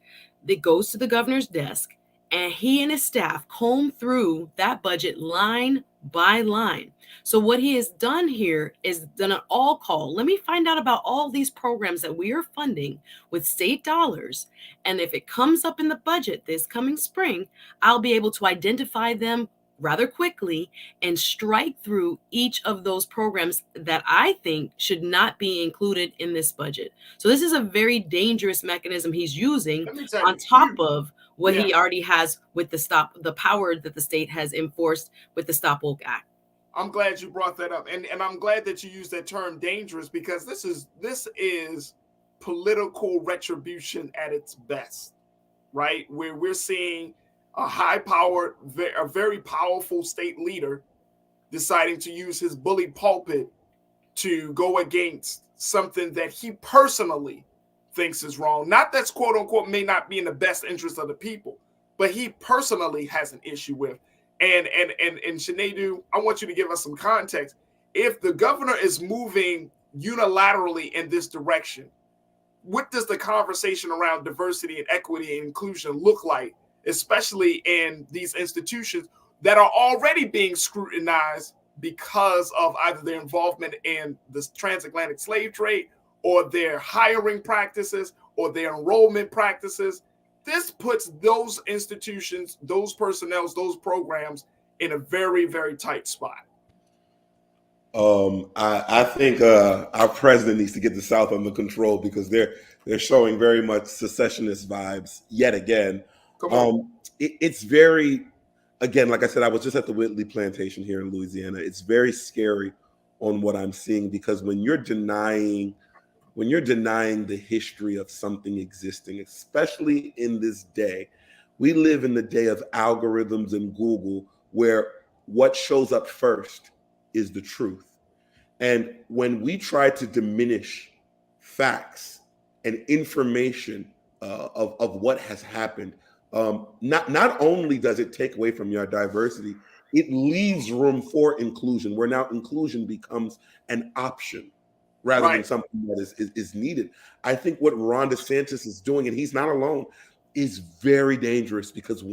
it goes to the governor's desk and he and his staff comb through that budget line by line. So what he has done here is done an all call. Let me find out about all these programs that we are funding with state dollars. And if it comes up in the budget this coming spring, I'll be able to identify them rather quickly and strike through each of those programs that I think should not be included in this budget. So this is a very dangerous mechanism he's using on top of what he already has with the power that the state has enforced with the Stop Woke Act. I'm glad you brought that up. And I'm glad that you used that term dangerous, because this is political retribution at its best, right? Where we're seeing a high-powered, a very powerful state leader deciding to use his bully pulpit to go against something that he personally thinks is wrong. Not that's quote unquote may not be in the best interest of the people, but he personally has an issue with. And Shanadu, I want you to give us some context. If the governor is moving unilaterally in this direction, what does the conversation around diversity and equity and inclusion look like, especially in these institutions that are already being scrutinized because of either their involvement in the transatlantic slave trade or their hiring practices or their enrollment practices? This puts those institutions, those personnel, those programs in a very, very tight spot. I think our president needs to get the South under control, because they're showing very much secessionist vibes yet again. It's very, again, like I said, I was just at the Whitley plantation here in Louisiana. It's very scary on what I'm seeing, because when you're denying the history of something existing, especially in this day, we live in the day of algorithms and Google, where what shows up first is the truth. And when we try to diminish facts and information of what has happened, not only does it take away from your diversity, it leaves room for inclusion, where now inclusion becomes an option rather than something that is needed. I think what Ron DeSantis is doing, and he's not alone, is very dangerous, because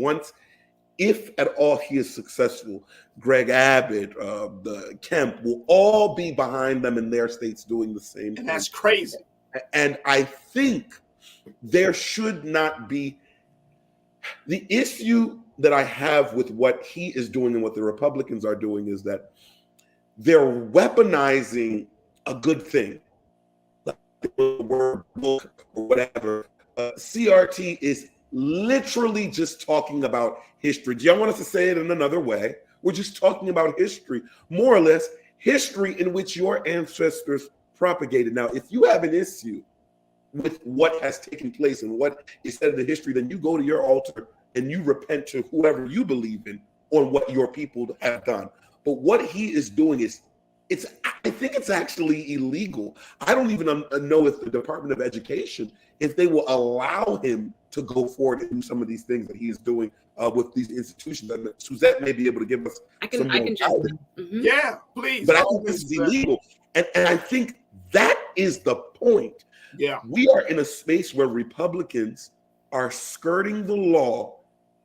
if at all he is successful, Greg Abbott, the Kemp will all be behind them in their states doing the same thing. And that's crazy. And I think there should not be, the issue that I have with what he is doing and what the Republicans are doing is that they're weaponizing a good thing, like the word book or whatever. CRT is literally just talking about history. Do y'all want us to say it in another way? We're just talking about history, more or less, history in which your ancestors propagated. Now, if you have an issue with what has taken place and what is said in the history, then you go to your altar and you repent to whoever you believe in on what your people have done. But what he is doing is, I think it's actually illegal. I don't even know if the Department of Education, if they will allow him to go forward and do some of these things that he is doing with these institutions. And Suzette may be able to give us I can jump in. Mm-hmm. Yeah, please. But I think this is illegal. And I think that is the point. Yeah. We are in a space where Republicans are skirting the law,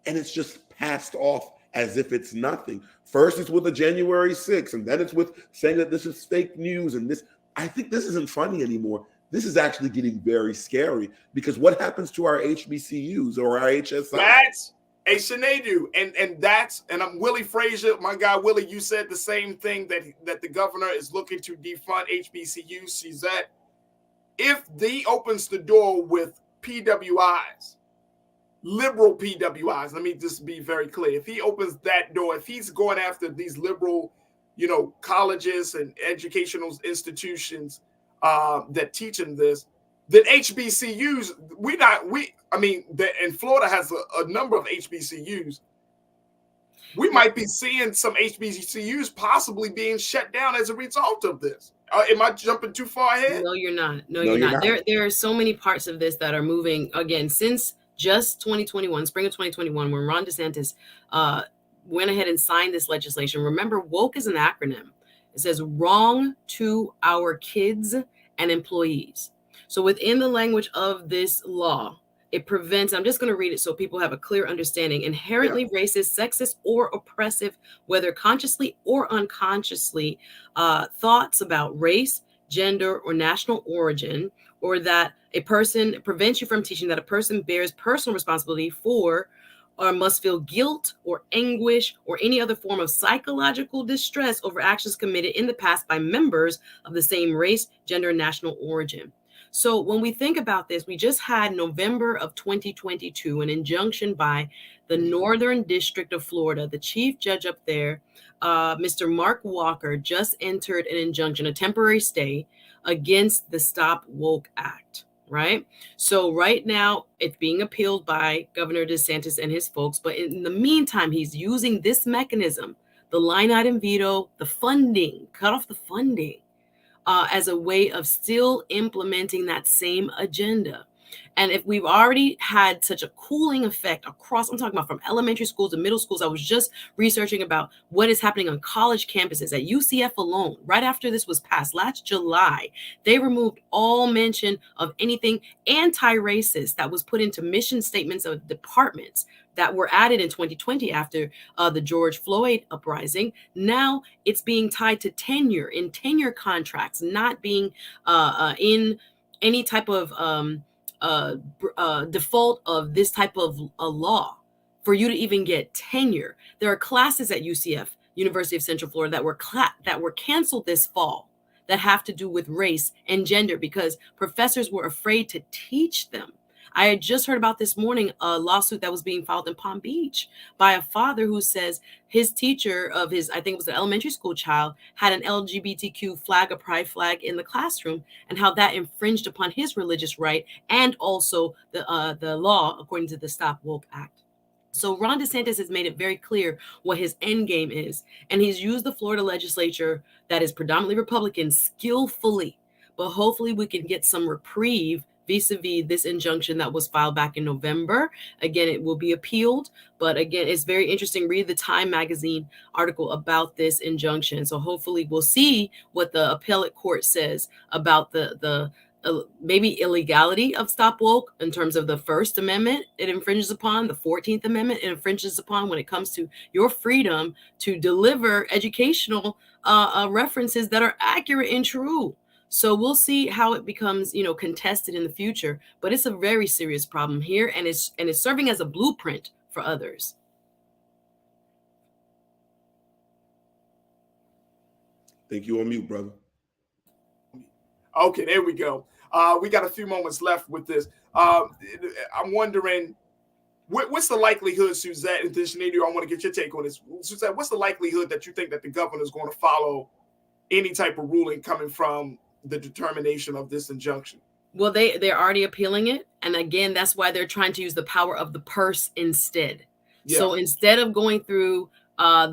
and it's just passed off as if it's nothing. First, it's with the January 6th, and then it's with saying that this is fake news. And this, I think this isn't funny anymore. This is actually getting very scary, because what happens to our HBCUs or our HSI? That's a Shanadu, and I'm Willie Frazier, my guy Willie. You said the same thing, that the governor is looking to defund HBCUs. Suzette, if he opens the door with PWIs, liberal PWIs, let me just be very clear. If he opens that door, if he's going after these liberal, colleges and educational institutions that teach him this, then HBCUs, and Florida has a number of HBCUs. We might be seeing some HBCUs possibly being shut down as a result of this. Am I jumping too far ahead? No, you're not. No, you're not. There are so many parts of this that are moving, again, since just 2021, spring of 2021, when Ron DeSantis went ahead and signed this legislation. Remember, woke is an acronym. It says wrong to our kids and employees. So within the language of this law, it prevents, I'm just going to read it so people have a clear understanding, inherently racist, sexist, or oppressive, whether consciously or unconsciously, thoughts about race, gender, or national origin, or that a person prevents you from teaching that a person bears personal responsibility for or must feel guilt or anguish or any other form of psychological distress over actions committed in the past by members of the same race, gender, and national origin. So when we think about this, we just had November of 2022, an injunction by the Northern District of Florida. The chief judge up there, Mr. Mark Walker, just entered an injunction, a temporary stay against the Stop Woke Act, right? So right now it's being appealed by Governor DeSantis and his folks. But in the meantime, he's using this mechanism, the line item veto, the funding, cut off the funding, as a way of still implementing that same agenda. And if we've already had such a cooling effect across, I'm talking about from elementary schools to middle schools. I was just researching about what is happening on college campuses at UCF alone. Right after this was passed last July, they removed all mention of anything anti-racist that was put into mission statements of departments that were added in 2020 after the George Floyd uprising. Now it's being tied to tenure, in tenure contracts, not being in any type of default of this type of a law for you to even get tenure. There are classes at UCF, University of Central Florida, that were canceled this fall that have to do with race and gender because professors were afraid to teach them. I had just heard about this morning, a lawsuit that was being filed in Palm Beach by a father who says his teacher of his, I think it was an elementary school child, had an LGBTQ flag, a pride flag in the classroom, and how that infringed upon his religious right and also the law according to the Stop Woke Act. So Ron DeSantis has made it very clear what his end game is, and he's used the Florida legislature that is predominantly Republican skillfully, but hopefully we can get some reprieve vis-a-vis this injunction that was filed back in November. Again, it will be appealed, but again, it's very interesting. Read the Time magazine article about this injunction. So hopefully we'll see what the appellate court says about the maybe illegality of Stop Woke in terms of the First Amendment it infringes upon, the 14th Amendment it infringes upon when it comes to your freedom to deliver educational references that are accurate and true. So we'll see how it becomes, contested in the future. But it's a very serious problem here, and it's serving as a blueprint for others. Think you on mute, brother. Okay, there we go. We got a few moments left with this. I'm wondering, what's the likelihood, Suzette, and Deshanedu, I want to get your take on this. Suzette, what's the likelihood that you think that the governor is going to follow any type of ruling coming from the determination of this injunction? Well, they're already appealing it. And again, that's why they're trying to use the power of the purse instead. Yeah. So instead of going through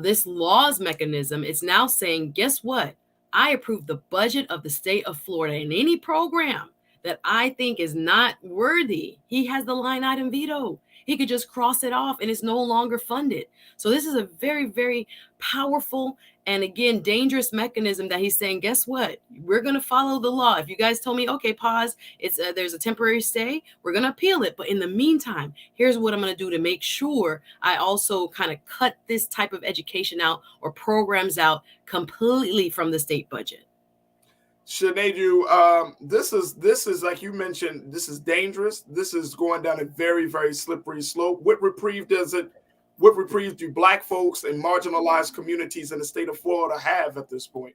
this laws mechanism, it's now saying, guess what? I approve the budget of the state of Florida, and any program that I think is not worthy, he has the line item veto. He could just cross it off and it's no longer funded. So this is a very, very powerful and, again, dangerous mechanism that he's saying, guess what? We're going to follow the law. If you guys told me, okay, pause, there's a temporary stay, we're going to appeal it. But in the meantime, here's what I'm going to do to make sure I also kind of cut this type of education out or programs out completely from the state budget. Sinead, this is like you mentioned, this is dangerous. This is going down a very, very slippery slope. What reprieve do Black folks and marginalized communities in the state of Florida have at this point?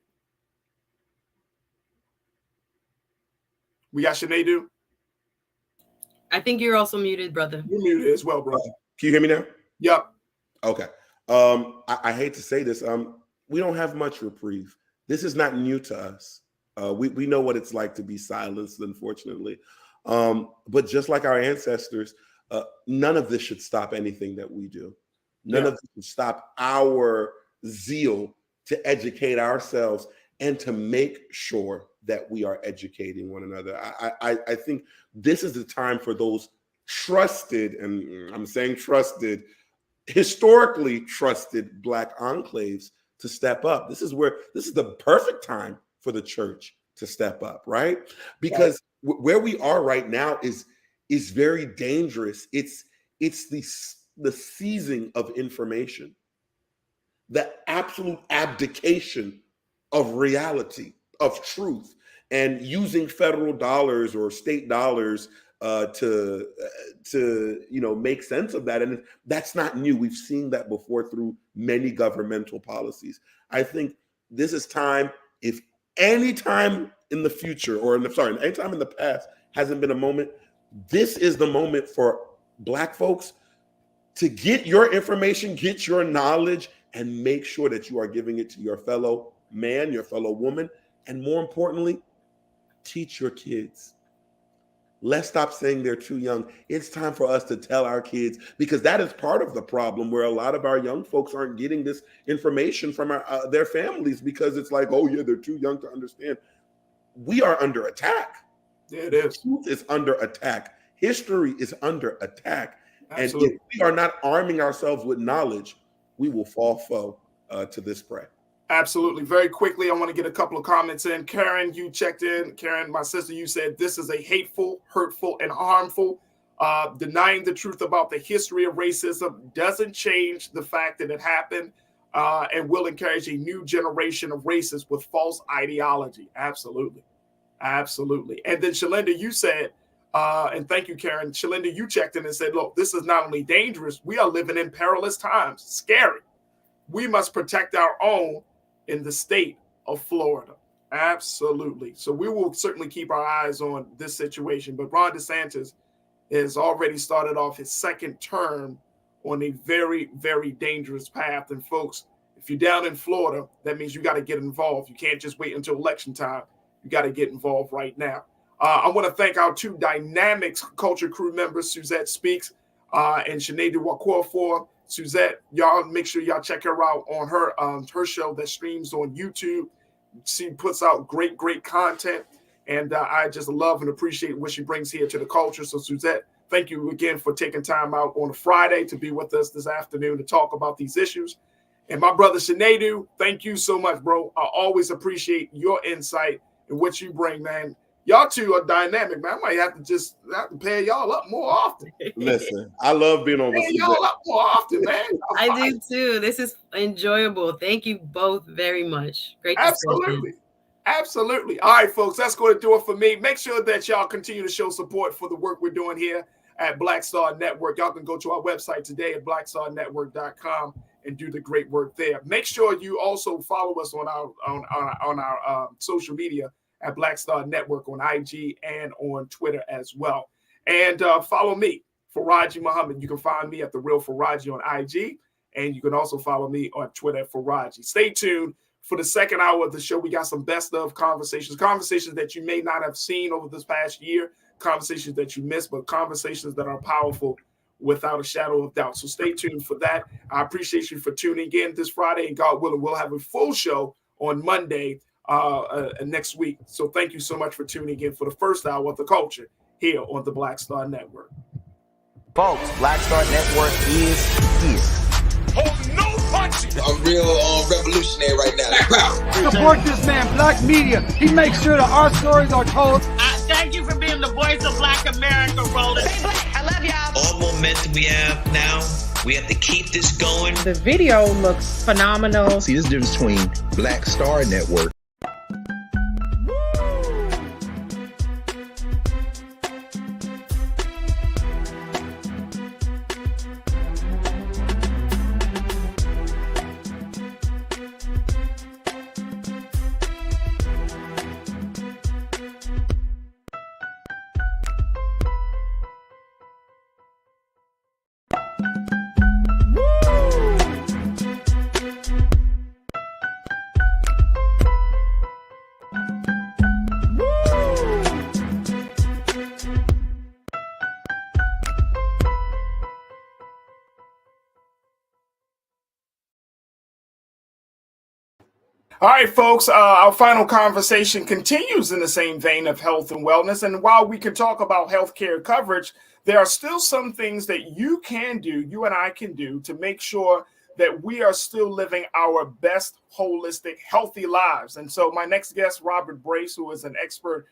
We got Sinead. I think you're also muted, brother. You're muted as well, bro. Can you hear me now? Yep. Okay. I hate to say this. We don't have much reprieve. This is not new to us. We know what it's like to be silenced, unfortunately. But just like our ancestors, none of this should stop anything that we do. None of this should stop our zeal to educate ourselves and to make sure that we are educating one another. I think this is the time for those trusted, and I'm saying trusted, historically trusted Black enclaves to step up. This is the perfect time for the church to step up, right? Because where we are right now is very dangerous. It's the seizing of information, the absolute abdication of reality, of truth, and using federal dollars or state dollars to make sense of that. And that's not new. We've seen that before through many governmental policies. I think this is time, if any time in the future, any time in the past hasn't been a moment, this is the moment for Black folks to get your information, get your knowledge, and make sure that you are giving it to your fellow man, your fellow woman, and more importantly, teach your kids. Let's stop saying they're too young. It's time for us to tell our kids, because that is part of the problem where a lot of our young folks aren't getting this information from their families, because it's like, oh yeah, they're too young to understand. We are under attack. Yeah, it is. Truth is under attack. History is under attack. Absolutely. And if we are not arming ourselves with knowledge, we will fall foe to this prey. Absolutely. Very quickly, I want to get a couple of comments in. Karen, you checked in. Karen, my sister, you said this is a hateful, hurtful, and harmful. Denying the truth about the history of racism doesn't change the fact that it happened, and will encourage a new generation of racists with false ideology. Absolutely. Absolutely. And then Shalinda, you said, and thank you, Karen. Shalinda, you checked in and said, look, this is not only dangerous, we are living in perilous times. Scary. We must protect our own in the state of Florida. Absolutely. So we will certainly keep our eyes on this situation. But Ron DeSantis has already started off his second term on a very, very dangerous path. And folks, if you're down in Florida, that means you got to get involved. You can't just wait until election time. You got to get involved right now. I want to thank our two dynamic culture crew members, Suzette Speaks and Sinead Wakofor. Suzette, y'all make sure y'all check her out on her show that streams on YouTube. She puts out great content, and I just love and appreciate what she brings here to the culture. So Suzette, thank you again for taking time out on a Friday to be with us this afternoon to talk about these issues. And my brother Sinead, thank you so much, bro. I always appreciate your insight and what you bring, man. Y'all two are dynamic, man. I might have to pay y'all up more often. Listen, I love being on with y'all up more often, man. I do too. This is enjoyable. Thank you both very much. Great discussion. Absolutely. All right, folks, that's going to do it for me. Make sure that y'all continue to show support for the work we're doing here at Black Star Network. Y'all can go to our website today at blackstarnetwork.com and do the great work there. Make sure you also follow us on our social media at Black Star Network on IG and on Twitter as well. And follow me, Farajii Muhammad. You can find me at The Real Farajii on IG, and you can also follow me on Twitter at Farajii. Stay tuned for the second hour of the show. We got some best of conversations that you may not have seen over this past year, conversations that you missed, but conversations that are powerful without a shadow of doubt. So stay tuned for that. I appreciate you for tuning in this Friday, and God willing, we'll have a full show on Monday next week. So thank you so much for tuning in for the first hour of the culture here on the Black Star Network. Folks, Black Star Network is here. Oh, no punches! I'm real revolutionary right now. Support this man, Black Media. He makes sure that our stories are told. Thank you for being the voice of Black America, Roland. Stay black. I love y'all. All momentum we have now. We have to keep this going. The video looks phenomenal. See, this difference between Black Star Network. All right, folks, our final conversation continues in the same vein of health and wellness. And while we can talk about healthcare coverage, there are still some things that you can do, you and I can do, to make sure that we are still living our best, holistic, healthy lives. And so my next guest, Robert Brace, who is an expert,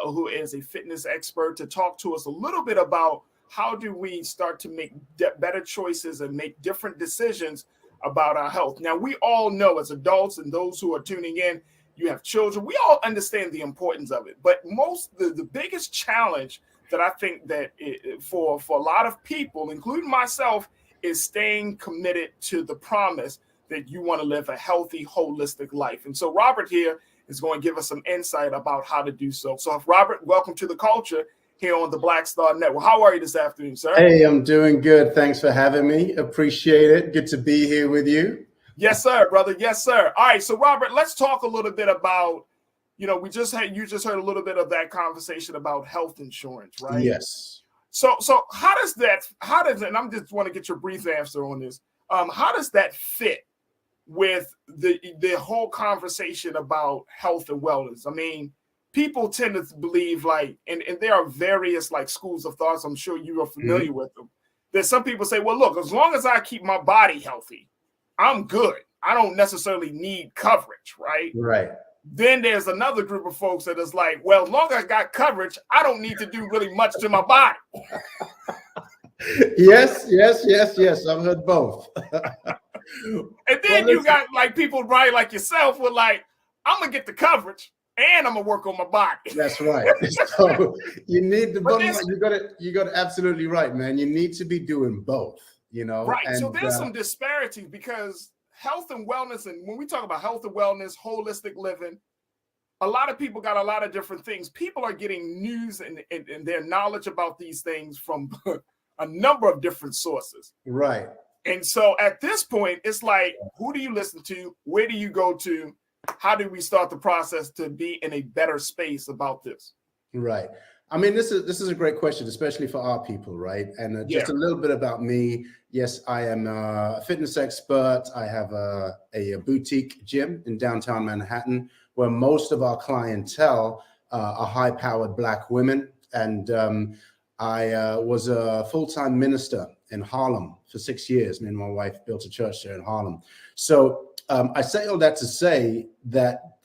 who is a fitness expert, to talk to us a little bit about how do we start to make better choices and make different decisions about our health. Now, we all know as adults and those who are tuning in, you have children, we all understand the importance of it. But the biggest challenge that I think that for a lot of people, including myself, is staying committed to the promise that you want to live a healthy, holistic life. And so Robert here is going to give us some insight about how to do so. So Robert, welcome to The Culture here on the Black Star Network. How are you this afternoon, sir? Hey, I'm doing good. Thanks for having me. Appreciate it. Good to be here with you. Yes, sir, brother. Yes, sir. All right. So Robert, let's talk a little bit about, you just heard a little bit of that conversation about health insurance, right? Yes. So how does and I'm just want to get your brief answer on this. How does that fit with the whole conversation about health and wellness? I mean, people tend to believe and there are various schools of thoughts. I'm sure you are familiar with them. That some people say, well, look, as long as I keep my body healthy, I'm good. I don't necessarily need coverage, right? Right. Then there's another group of folks that is like, well, as long as I got coverage, I don't need to do really much to my body. Yes. I've heard both. And then you got people like yourself with I'm gonna get the coverage and I'm gonna work on my body. That's right. So you need you got it absolutely right, man. You need to be doing both, Right. And, so there's some disparities because health and wellness, and when we talk about health and wellness, holistic living, a lot of people got a lot of different things. People are getting news and their knowledge about these things from a number of different sources. Right. And so at this point, it's like, who do you listen to? Where do you go to? How do we start the process to be in a better space about this? Right. I mean, this is a great question, especially for our people, right? And just a little bit about me. Yes, I am a fitness expert. I have a boutique gym in downtown Manhattan where most of our clientele are high-powered Black women. And I was a full-time minister in Harlem for 6 years. Me and my wife built a church there in Harlem. So I say all that to say that,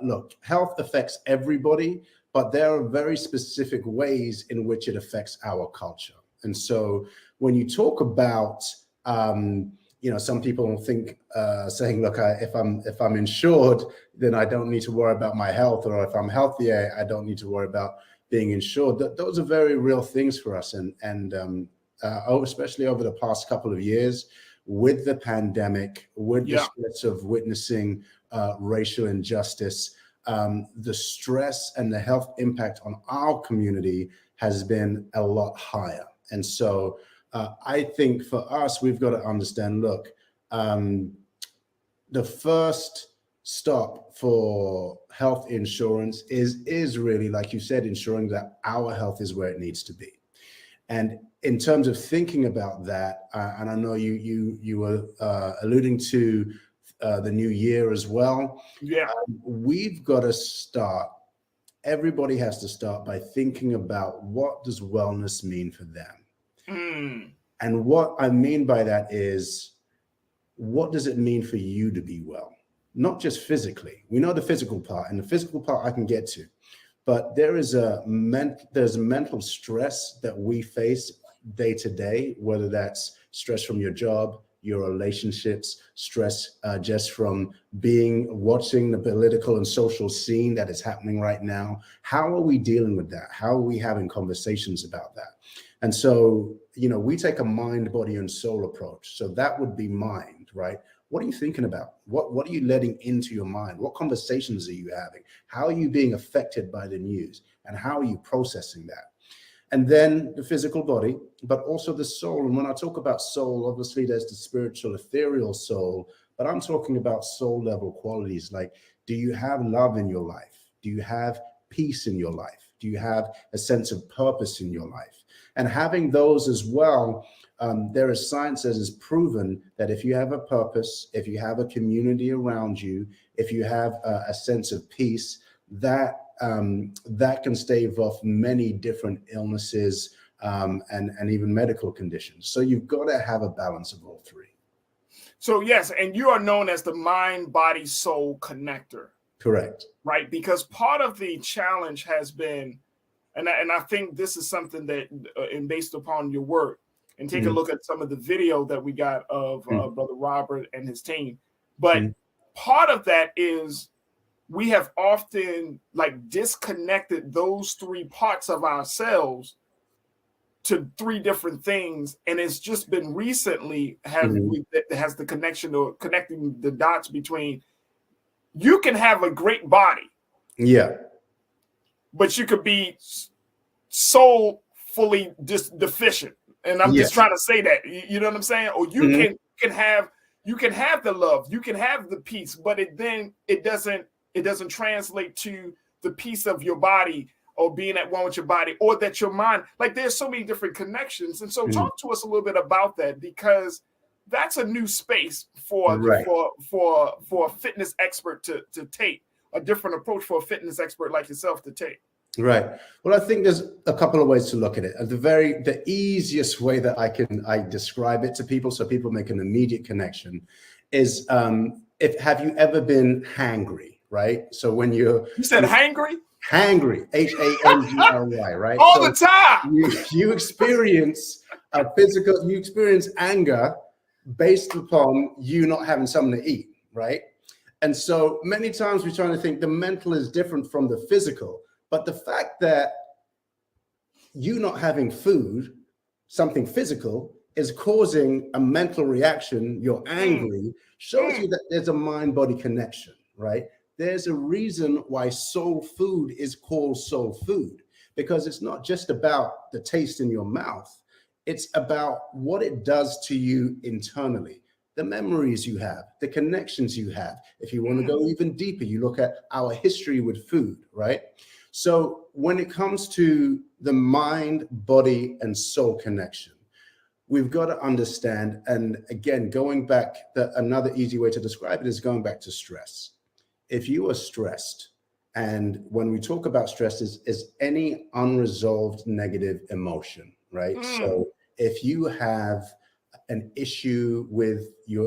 look, health affects everybody, but there are very specific ways in which it affects our culture. And so when you talk about, some people think saying, look, if I'm insured, then I don't need to worry about my health, or if I'm healthy, I don't need to worry about being insured. Those are very real things for us. And especially over the past couple of years, with the pandemic, with the stress of witnessing racial injustice, the stress and the health impact on our community has been a lot higher. And so I think for us, we've got to understand, look, the first stop for health insurance is really, like you said, ensuring that our health is where it needs to be. And in terms of thinking about that, and I know you were alluding to the new year as well. Yeah, we've got to start. Everybody has to start by thinking about what does wellness mean for them. And what I mean by that is, what does it mean for you to be well? Not just physically. We know the physical part, and the physical part I can get to, but there's mental stress that we face day to day, whether that's stress from your job, your relationships, stress just from watching the political and social scene that is happening right now. How are we dealing with that? How are we having conversations about that? And so, we take a mind, body, and soul approach. So that would be mind, right? What are you thinking about? What are you letting into your mind? What conversations are you having? How are you being affected by the news? And how are you processing that? And then the physical body, but also the soul. And when I talk about soul, obviously there's the spiritual, ethereal soul, but I'm talking about soul level qualities. Like, do you have love in your life? Do you have peace in your life? Do you have a sense of purpose in your life? And having those as well, there is science that has proven that if you have a purpose, if you have a community around you, if you have a sense of peace, that can stave off many different illnesses and even medical conditions. So you've got to have a balance of all three. So yes, and you are known as the mind, body, soul connector. Correct. Right, because part of the challenge has been, and I think this is something that, and based upon your work, and take a look at some of the video that we got of Brother Robert and his team. But part of that is we have often like disconnected those three parts of ourselves to three different things, and it's just been recently has the connection or connecting the dots between you can have a great body, but you could be soulfully deficient. And I'm just trying to say that, you know what I'm saying? Or you can have the love, you can have the peace, but it doesn't translate to the peace of your body or being at one with your body, or that your mind, like there's so many different connections. And so talk to us a little bit about that, because that's a new space for a fitness expert to take, a different approach for a fitness expert like yourself to take. Right. Well, I think there's a couple of ways to look at it. The easiest way that I describe it to people so people make an immediate connection is have you ever been hangry, right? So when you said hangry? Hangry, Hangry, right? All the time. You experience you experience anger based upon you not having something to eat, right? And so many times we're trying to think the mental is different from the physical, but the fact that you not having food, something physical, is causing a mental reaction, you're angry, shows you that there's a mind-body connection, right? There's a reason why soul food is called soul food, because it's not just about the taste in your mouth. It's about what it does to you internally, the memories you have, the connections you have. If you want to go even deeper, you look at our history with food, right? So when it comes to the mind, body, and soul connection, we've got to understand, and again, going back, another easy way to describe it is going back to stress. If you are stressed, and when we talk about stress is any unresolved negative emotion, right? So if you have an issue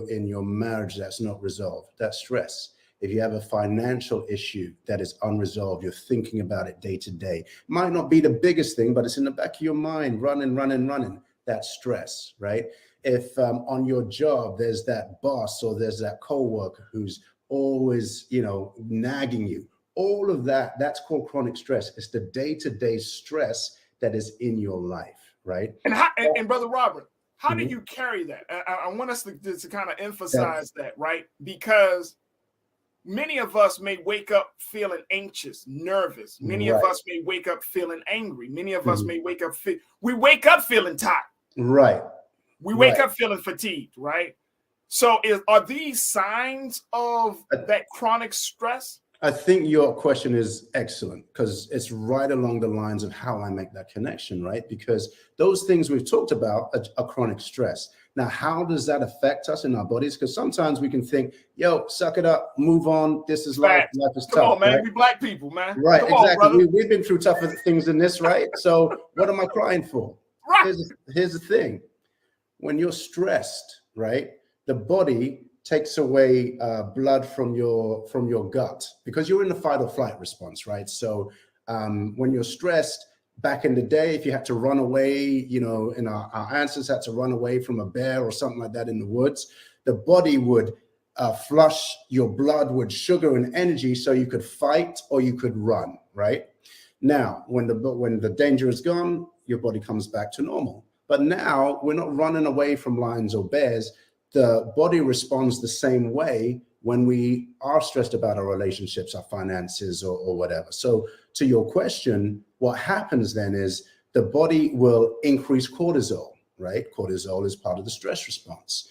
in your marriage that's not resolved, that's stress. If you have a financial issue that is unresolved, you're thinking about it day to day. Might not be the biggest thing, but it's in the back of your mind, running. That's stress, right? If on your job, there's that boss or there's that coworker who's always, nagging you, all of that's called chronic stress. It's the day-to-day stress that is in your life, right? And Brother Robert, how do you carry that? I want us to kind of emphasize that, right? Because many of us may wake up feeling anxious, nervous. Many of us may wake up feeling angry. Many of us may wake up feeling tired. Right. We wake up feeling fatigued, right? So are these signs of that chronic stress? I think your question is excellent, because it's right along the lines of how I make that connection, right? Because those things we've talked about are chronic stress. Now, how does that affect us in our bodies? Because sometimes we can think, suck it up, move on. This is life. Life is tough. Come on, man. Right? We black people, man. Right, Come exactly. On, we've been through tougher things than this, right? So what am I crying for? Right. Here's the thing. When you're stressed, right, the body takes away blood from your gut, because you're in the fight or flight response, right? So when you're stressed, back in the day, if you had to run away, and our ancestors had to run away from a bear or something like that in the woods, the body would flush your blood with sugar and energy so you could fight or you could run, right? Now, when the danger is gone, your body comes back to normal. But now we're not running away from lions or bears. The body responds the same way when we are stressed about our relationships, our finances, or whatever. So to your question, what happens then is the body will increase cortisol, right? Cortisol is part of the stress response,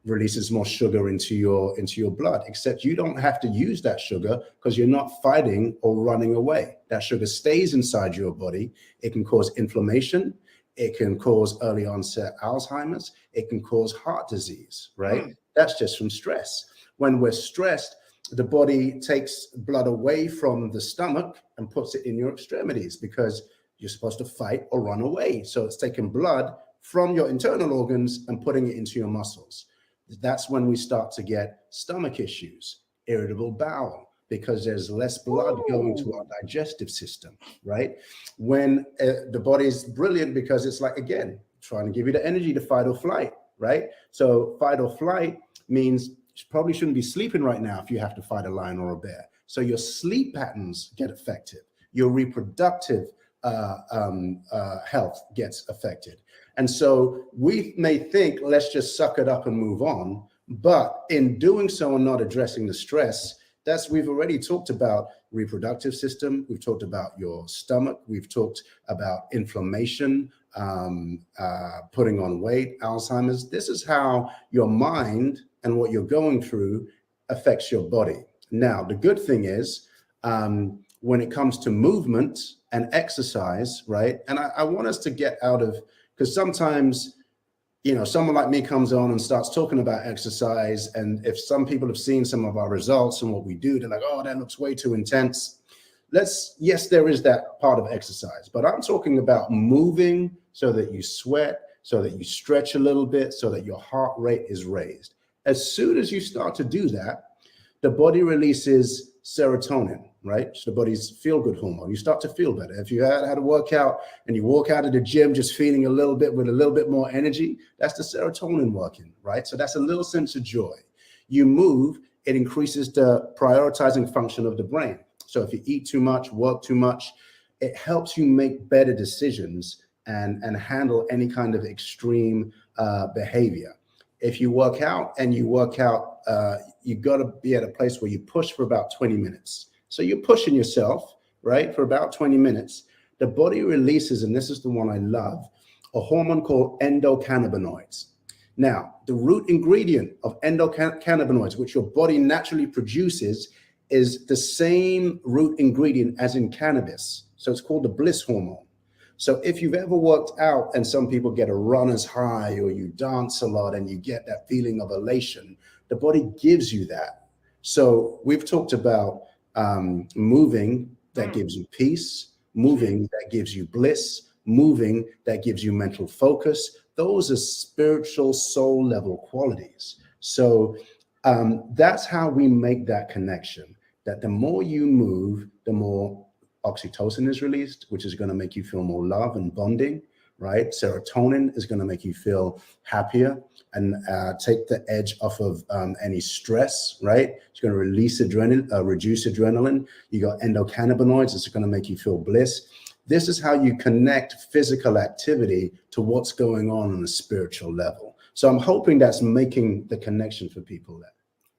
releases more sugar into your blood, except you don't have to use that sugar because you're not fighting or running away. That sugar stays inside your body. It can cause inflammation. It can cause early onset Alzheimer's. It can cause heart disease, right? That's just from stress. When we're stressed, the body takes blood away from the stomach and puts it in your extremities because you're supposed to fight or run away. So it's taking blood from your internal organs and putting it into your muscles. That's when we start to get stomach issues, irritable bowel, because there's less blood going to our digestive system, right? When the body's brilliant because it's like, again, trying to give you the energy to fight or flight, right? So fight or flight means you probably shouldn't be sleeping right now if you have to fight a lion or a bear. So your sleep patterns get affected. Your reproductive health gets affected. And so we may think, let's just suck it up and move on. But in doing so and not addressing the stress, we've already talked about reproductive system. We've talked about your stomach. We've talked about inflammation, putting on weight, Alzheimer's. This is how your mind and what you're going through affects your body. Now, the good thing is, when it comes to movement and exercise, right? And I want us to get out of, because sometimes, you know, someone like me comes on and starts talking about exercise. And if some people have seen some of our results and what we do, they're like, oh, that looks way too intense. Yes, there is that part of exercise, but I'm talking about moving so that you sweat, so that you stretch a little bit, so that your heart rate is raised. As soon as you start to do that, the body releases serotonin, right? It's the body's feel-good hormone. You start to feel better. If you had a workout and you walk out of the gym just feeling a little bit with a little bit more energy, that's the serotonin working, right? So that's a little sense of joy. You move, it increases the prioritizing function of the brain. So if you eat too much, work too much, it helps you make better decisions and handle any kind of extreme behavior. If you work out, you got to be at a place where you push for about 20 minutes. So you're pushing yourself, right, for about 20 minutes. The body releases, and this is the one I love, a hormone called endocannabinoids. Now, the root ingredient of endocannabinoids, which your body naturally produces, is the same root ingredient as in cannabis. So it's called the bliss hormone. So if you've ever worked out, and some people get a runner's high, or you dance a lot and you get that feeling of elation, the body gives you that. So we've talked about moving that gives you peace, moving that gives you bliss, moving that gives you mental focus. Those are spiritual soul level qualities. So that's how we make that connection, that the more you move, the more oxytocin is released, which is going to make you feel more love and bonding, right? Serotonin is going to make you feel happier and take the edge off of any stress, right? It's going to release reduce adrenaline. You got endocannabinoids. It's going to make you feel bliss. This is how you connect physical activity to what's going on a spiritual level. So I'm hoping that's making the connection for people there.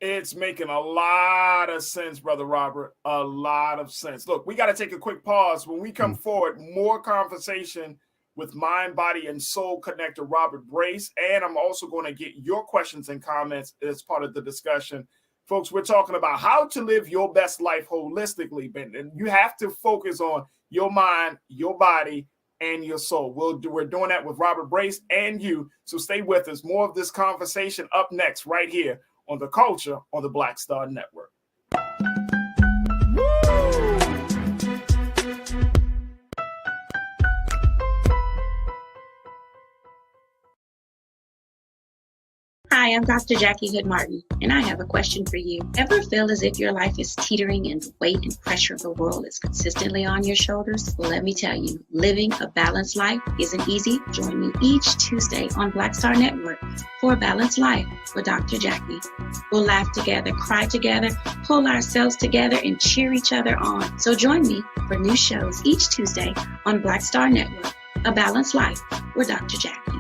It's making a lot of sense, Brother Robert, a lot of sense. Look, we got to take a quick pause. When we come forward, more conversation with mind, body, and soul connector Robert Brace. And I'm also going to get your questions and comments as part of the discussion. Folks, we're talking about how to live your best life holistically, and you have to focus on your mind, your body, and your soul. We're doing that with Robert Brace and you. So stay with us. More of this conversation up next right here on The Culture on the Black Star Network. Hi, I'm Dr. Jackie Hood Martin, and I have a question for you. Ever feel as if your life is teetering and the weight and pressure of the world is consistently on your shoulders? Well, let me tell you, living a balanced life isn't easy. Join me each Tuesday on Black Star Network for A Balanced Life with Dr. Jackie. We'll laugh together, cry together, pull ourselves together, and cheer each other on. So join me for new shows each Tuesday on Black Star Network, A Balanced Life with Dr. Jackie.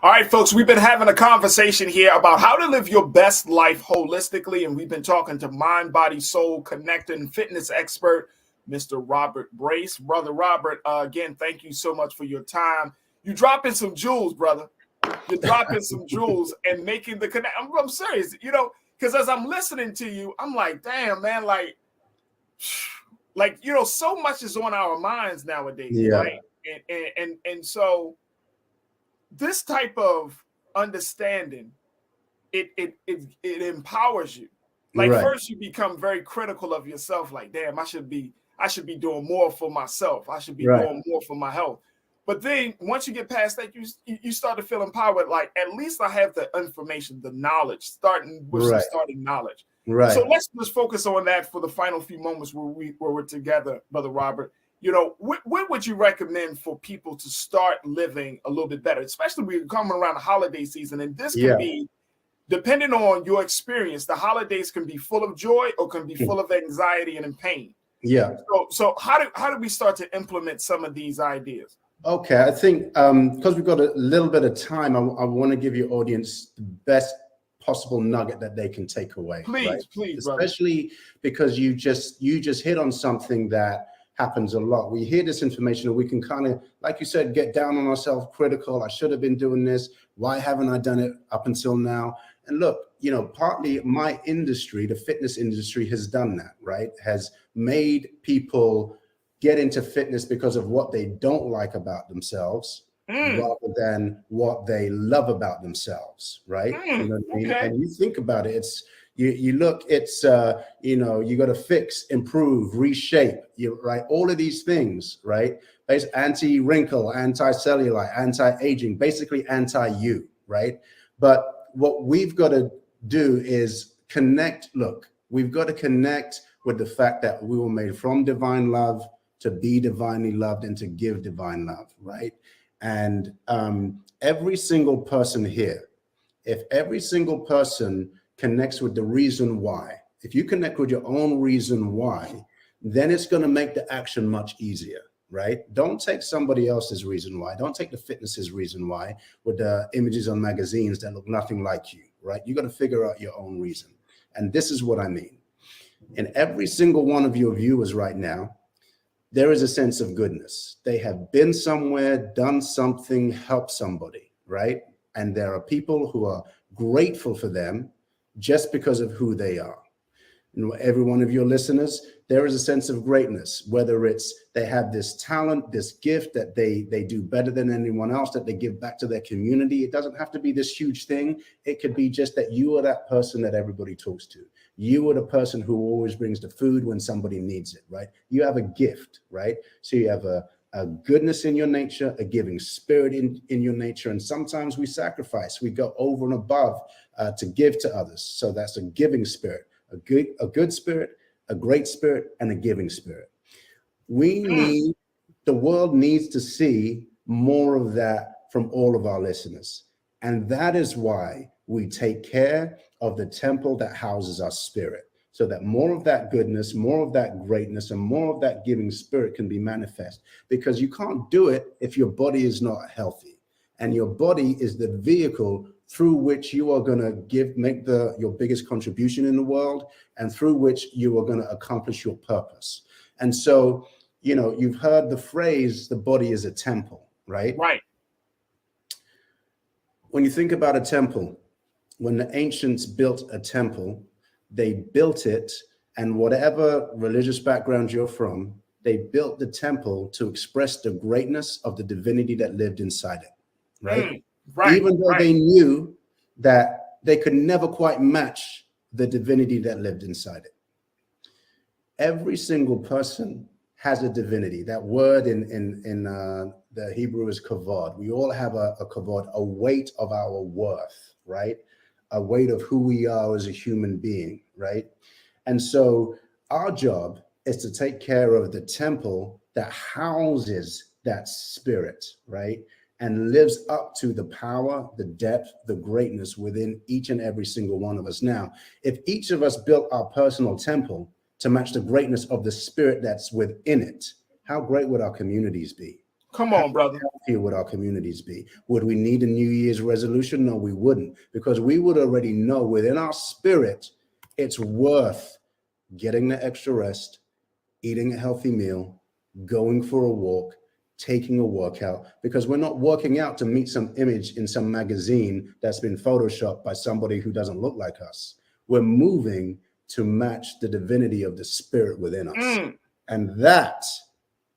All right, folks, we've been having a conversation here about how to live your best life holistically, and we've been talking to mind, body, soul, connector, and fitness expert Mr. Robert Brace. Brother Robert, again, thank you so much for your time. You dropping some jewels, brother. You're dropping some jewels and making the connect. I'm serious, because as I'm listening to you, I'm like, damn, man, like, so much is on our minds nowadays, right? And so this type of understanding, it empowers you. Like, first you become very critical of yourself, like, damn, I should be doing more for myself. I should be doing more for my health. But then once you get past that, you start to feel empowered. Like, at least I have the information, the knowledge, starting with some starting knowledge. Right. So let's just focus on that for the final few moments where we're together, Brother Robert. What would you recommend for people to start living a little bit better, especially we're coming around the holiday season, and this can be, depending on your experience, the holidays can be full of joy or can be full of anxiety and pain. Yeah. So how do we start to implement some of these ideas? Okay, I think because we've got a little bit of time, I want to give your audience the best possible nugget that they can take away. Please, especially because you just hit on something that happens a lot. We hear this information and we can kind of, like you said, get down on ourselves, critical. I should have been doing this. Why haven't I done it up until now? And look, partly my industry, the fitness industry, has done that, right? Has made people get into fitness because of what they don't like about themselves rather than what they love about themselves, right? You know what I mean? Okay. And you think about it, you look, you got to fix, improve, reshape, right? All of these things, right? Anti-wrinkle, anti-cellulite, anti-aging, basically anti-you, right? But what we've got to do is connect. Look, we've got to connect with the fact that we were made from divine love to be divinely loved and to give divine love, right? And every single person here, if every single person connects with the reason why, if you connect with your own reason why, then it's going to make the action much easier, right? Don't take somebody else's reason why. Don't take the fitness's reason why with the images on magazines that look nothing like you, right? You got to figure out your own reason. And this is what I mean. In every single one of your viewers right now, there is a sense of goodness. They have been somewhere, done something, helped somebody, right? And there are people who are grateful for them just because of who they are. And every one of your listeners, there is a sense of greatness, whether it's they have this talent, this gift that they do better than anyone else, that they give back to their community. It doesn't have to be this huge thing. It could be just that you are that person that everybody talks to. You are the person who always brings the food when somebody needs it, right? You have a gift, right? So you have a goodness in your nature, a giving spirit in your nature. And sometimes we sacrifice, we go over and above to give to others. So that's a giving spirit, a good spirit, a great spirit, and a giving spirit. The world needs to see more of that from all of our listeners. And that is why we take care of the temple that houses our spirit, so that more of that goodness, more of that greatness, and more of that giving spirit can be manifest. Because you can't do it if your body is not healthy. And your body is the vehicle through which you are going to make your biggest contribution in the world, and through which you are going to accomplish your purpose. And so, you've heard the phrase, the body is a temple, right? Right. When you think about a temple, when the ancients built a temple, they built it, and whatever religious background you're from, they built the temple to express the greatness of the divinity that lived inside it, right? Right. Even though they knew that they could never quite match the divinity that lived inside it. Every single person has a divinity. That word in the Hebrew is kavod. We all have a kavod, a weight of our worth, right? A weight of who we are as a human being, right? And so our job is to take care of the temple that houses that spirit, right? And lives up to the power, the depth, the greatness within each and every single one of us. Now, if each of us built our personal temple to match the greatness of the spirit that's within it, how great would our communities be? Come on, brother. How healthy would our communities be? Would we need a New Year's resolution? No, we wouldn't, because we would already know within our spirit it's worth getting the extra rest, eating a healthy meal, going for a walk, taking a workout, because we're not working out to meet some image in some magazine that's been photoshopped by somebody who doesn't look like us. We're moving to match the divinity of the spirit within us. And that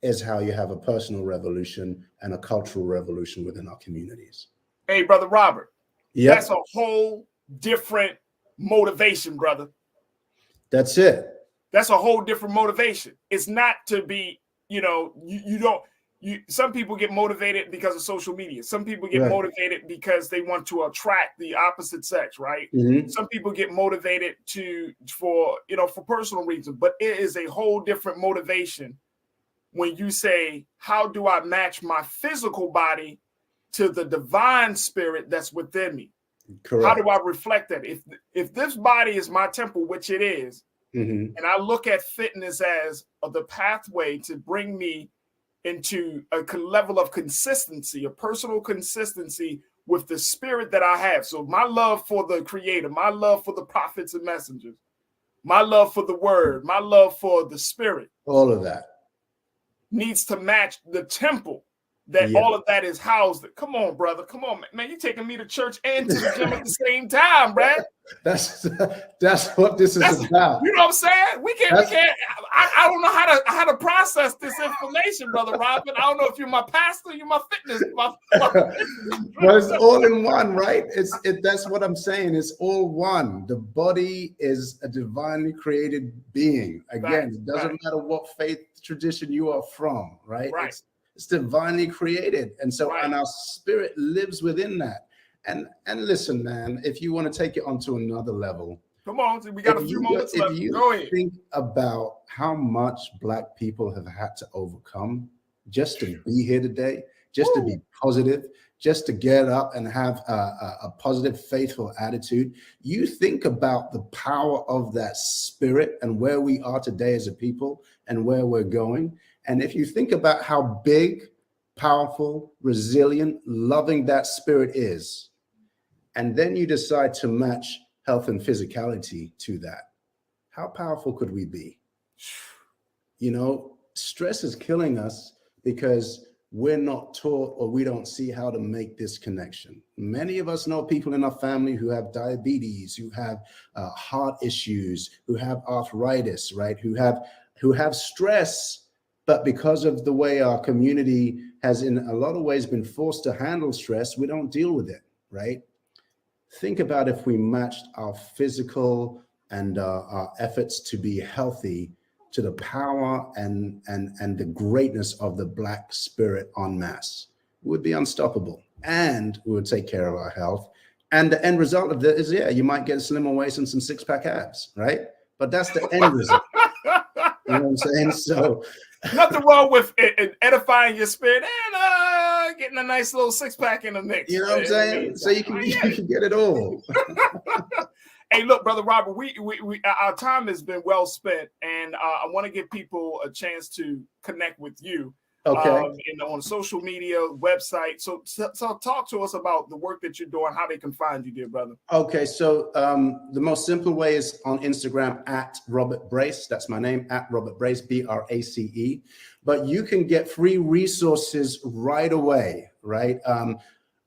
is how you have a personal revolution and a cultural revolution within our communities. Hey, Brother Robert, yep. That's a whole different motivation, brother. That's it. That's a whole different motivation. It's not to be, some people get motivated because of social media. Some people get motivated because they want to attract the opposite sex, right? Some people get motivated for personal reasons, but it is a whole different motivation when you say, how do I match my physical body to the divine spirit that's within me? Correct. How do I reflect that? If this body is my temple, which it is, and I look at fitness as the pathway to bring me into a level of consistency, a personal consistency with the spirit that I have. So my love for the creator, my love for the prophets and messengers, my love for the word, my love for the spirit. All of that needs to match the temple that all of that is housed. Come on, brother. Come on, man. You're taking me to church and to the gym at the same time, Brad. That's what this is about. You know what I'm saying? We can't. I don't know how to process this information, Brother Robin. I don't know if you're my pastor, you're my fitness. But it's all in one, right? That's what I'm saying. It's all one. The body is a divinely created being. Again, it doesn't matter what faith tradition you are from, right? It's divinely created. And so, and our spirit lives within that. And listen, man, if you want to take it onto another level. Come on, we got a few moments left. If you Go ahead. think about how much Black people have had to overcome just to be here today, just to be positive, just to get up and have a positive, faithful attitude. You think about the power of that spirit and where we are today as a people and where we're going. And if you think about how big, powerful, resilient, loving that spirit is, and then you decide to match health and physicality to that, how powerful could we be? Stress is killing us because we're not taught or we don't see how to make this connection. Many of us know people in our family who have diabetes, who have heart issues, who have arthritis, right? Who have stress. But because of the way our community has in a lot of ways been forced to handle stress, we don't deal with it, right? Think about if we matched our physical and our efforts to be healthy to the power and the greatness of the Black spirit en masse. We would be unstoppable and we would take care of our health. And the end result of that is, you might get a slimmer waist and some six-pack abs, right? But that's the end result. You know what I'm saying? So nothing wrong with edifying your spirit and getting a nice little six-pack in the mix. You know what I'm saying? So you can get it all. Hey, look, Brother Robert, we our time has been well spent, and I want to give people a chance to connect with you. Okay. On social media, website. So talk to us about the work that you're doing, how they can find you, dear brother. Okay, so the most simple way is on Instagram at Robert Brace. That's my name, at Robert Brace, BRACE. But you can get free resources right away, right?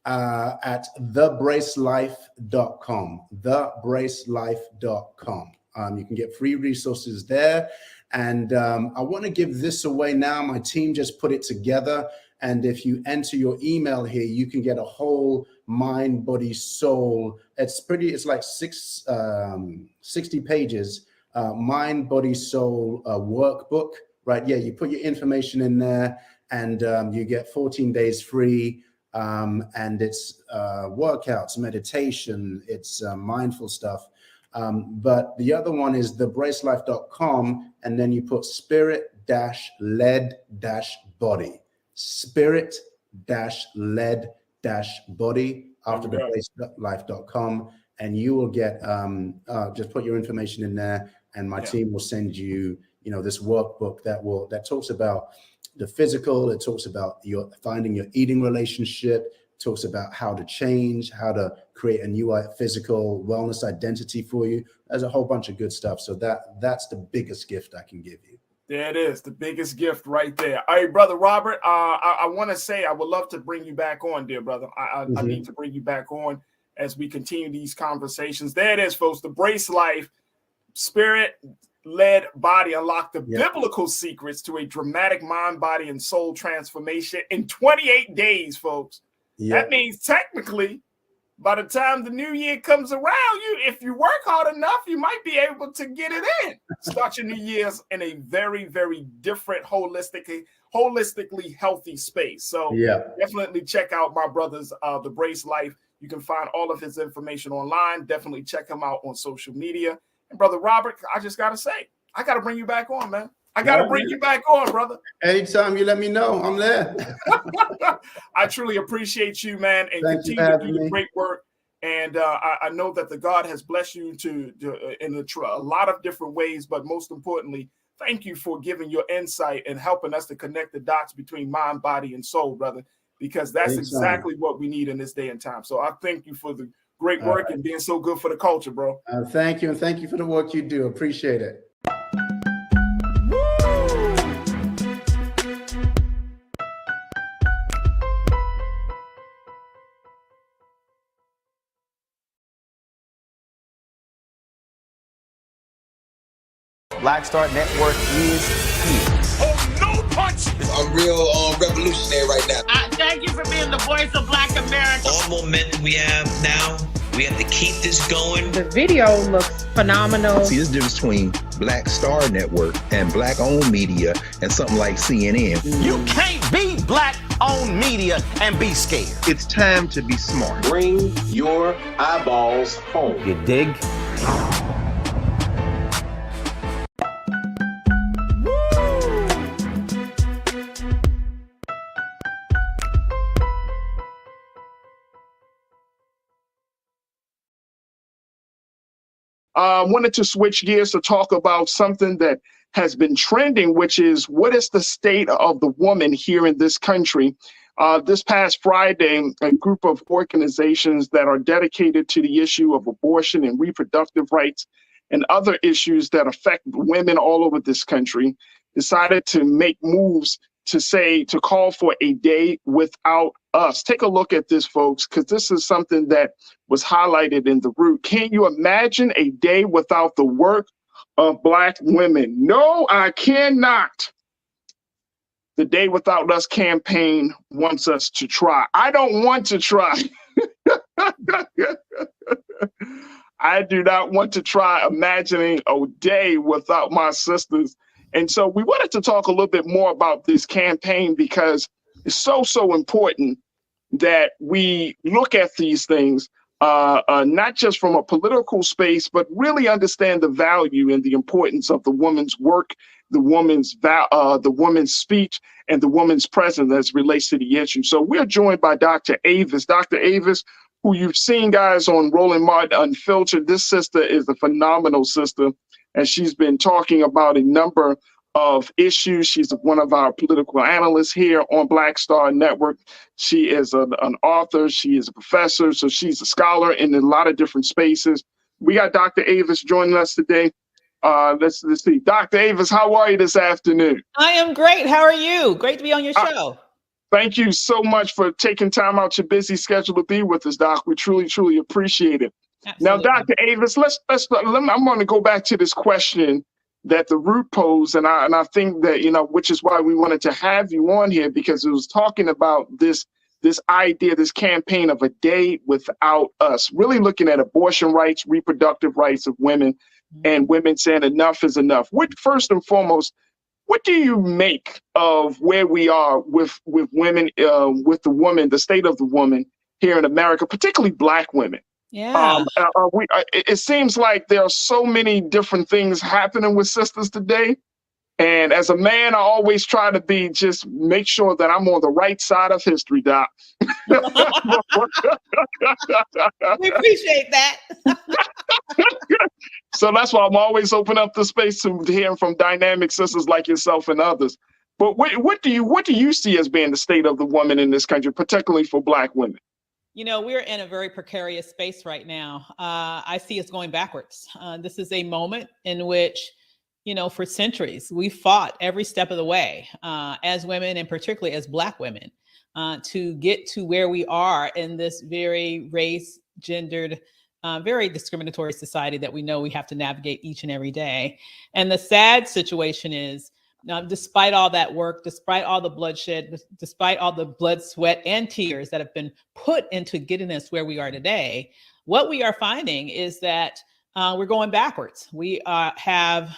At thebracelife.com, thebracelife.com. You can get free resources there. And I want to give this away now. My team just put it together. And if you enter your email here, you can get a whole mind, body, soul. It's like 60 pages, mind, body, soul workbook, right? Yeah, you put your information in there and you get 14 days free. And it's workouts, meditation, it's mindful stuff. But the other one is thebracelife.com, and then you put spirit-led-body, spirit-led-body after thebracelife.com, and you will get, just put your information in there, and my team will send you, this workbook that talks about the physical, it talks about finding your eating relationship, talks about how to change, how to create a new physical wellness identity for you. There's a whole bunch of good stuff. So that's the biggest gift I can give you. There it is, the biggest gift right there. All right, Brother Robert, I want to say I would love to bring you back on, dear brother. I need to bring you back on as we continue these conversations. There it is, folks, the Brace Life Spirit-Led Body. Unlock the biblical secrets to a dramatic mind, body, and soul transformation in 28 days, folks. That means technically, by the time the new year comes around, if you work hard enough, you might be able to get it in. Start your new years in a very, very different, holistically healthy space. So definitely check out my brother's The Brace Life. You can find all of his information online. Definitely check him out on social media. And Brother Robert, I just got to say, I got to bring you back on, man. I got to bring you back on, brother. Anytime you let me know, I'm there. I truly appreciate you, man, and continue to do the great work. And I know that the God has blessed you in a lot of different ways, but most importantly, thank you for giving your insight and helping us to connect the dots between mind, body, and soul, brother, because that's exactly what we need in this day and time. So I thank you for the great work and being so good for the culture, bro. Thank you, and thank you for the work you do. Appreciate it. Black Star Network is here. Oh, no punch! I'm real revolutionary right now. Thank you for being the voice of Black America. All momentum we have now, we have to keep this going. The video looks phenomenal. See, there's a difference between Black Star Network and Black-owned media and something like CNN. You can't be Black-owned media and be scared. It's time to be smart. Bring your eyeballs home. You dig? Wanted to switch gears to talk about something that has been trending, which is what is the state of the woman here in this country. This past Friday, a group of organizations that are dedicated to the issue of abortion and reproductive rights and other issues that affect women all over this country decided to make moves to call for a day without us. Take a look at this, folks, because this is something that was highlighted in the root. Can you imagine a day without the work of Black women? No, I cannot. The Day Without Us campaign wants us to try. I don't want to try. I do not want to try imagining a day without my sisters. And so we wanted to talk a little bit more about this campaign because it's so important that we look at these things, not just from a political space, but really understand the value and the importance of the woman's work, the woman's speech, and the woman's presence as relates to the issue. So we're joined by Dr. Avis. Dr. Avis, who you've seen, guys, on Roland Martin Unfiltered. This sister is a phenomenal sister, and she's been talking about a number of issues. She's one of our political analysts here on Black Star Network. She is an author. She is a professor. So she's a scholar in a lot of different spaces. We got Dr. Avis joining us today. Let's see. Dr. Avis, how are you this afternoon? I am great. How are you? Great to be on your show. Thank you so much for taking time out your busy schedule to be with us, Doc. We truly appreciate it. Absolutely. Now, Dr. Avis, I'm going to go back to this question that the root posed, and I think that, which is why we wanted to have you on here, because it was talking about this idea, this campaign of a day without us, really looking at abortion rights, reproductive rights of women, and women saying enough is enough. First and foremost, what do you make of where we are with women, with the woman, the state of the woman here in America, particularly Black women? Yeah. It seems like there are so many different things happening with sisters today. And as a man, I always try to just make sure that I'm on the right side of history, Doc. We appreciate that. So that's why I'm always open up the space to hearing from dynamic sisters like yourself and others. But what do you see as being the state of the woman in this country, particularly for Black women? We're in a very precarious space right now. I see us going backwards. This is a moment in which, for centuries, we fought every step of the way as women, and particularly as Black women, to get to where we are in this very race, gendered, very discriminatory society that we know we have to navigate each and every day. And the sad situation is, despite all that work, despite all the bloodshed, despite all the blood, sweat, and tears that have been put into getting us where we are today, what we are finding is that we're going backwards. We have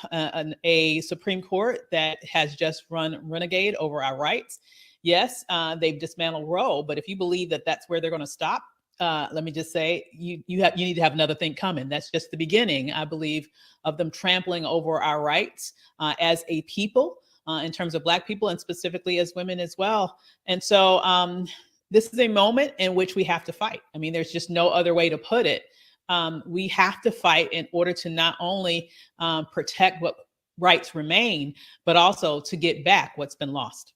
a Supreme Court that has just run renegade over our rights. Yes, they've dismantled Roe, but if you believe that that's where they're going to stop, let me just say, you need to have another thing coming. That's just the beginning, I believe, of them trampling over our rights as a people, in terms of Black people, and specifically as women as well. And so this is a moment in which we have to fight. I mean, there's just no other way to put it. We have to fight in order to not only protect what rights remain, but also to get back what's been lost.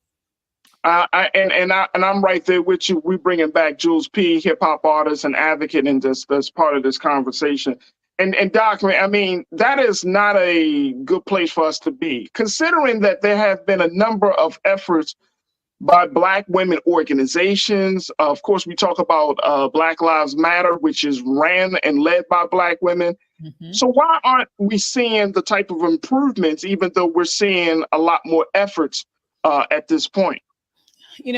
I'm right there with you. We bringing back Jules P., hip hop artist and advocate, and that's part of this conversation. And Doc, I mean, that is not a good place for us to be, considering that there have been a number of efforts by Black women organizations. Of course, we talk about Black Lives Matter, which is ran and led by Black women. Mm-hmm. So why aren't we seeing the type of improvements, even though we're seeing a lot more efforts at this point? We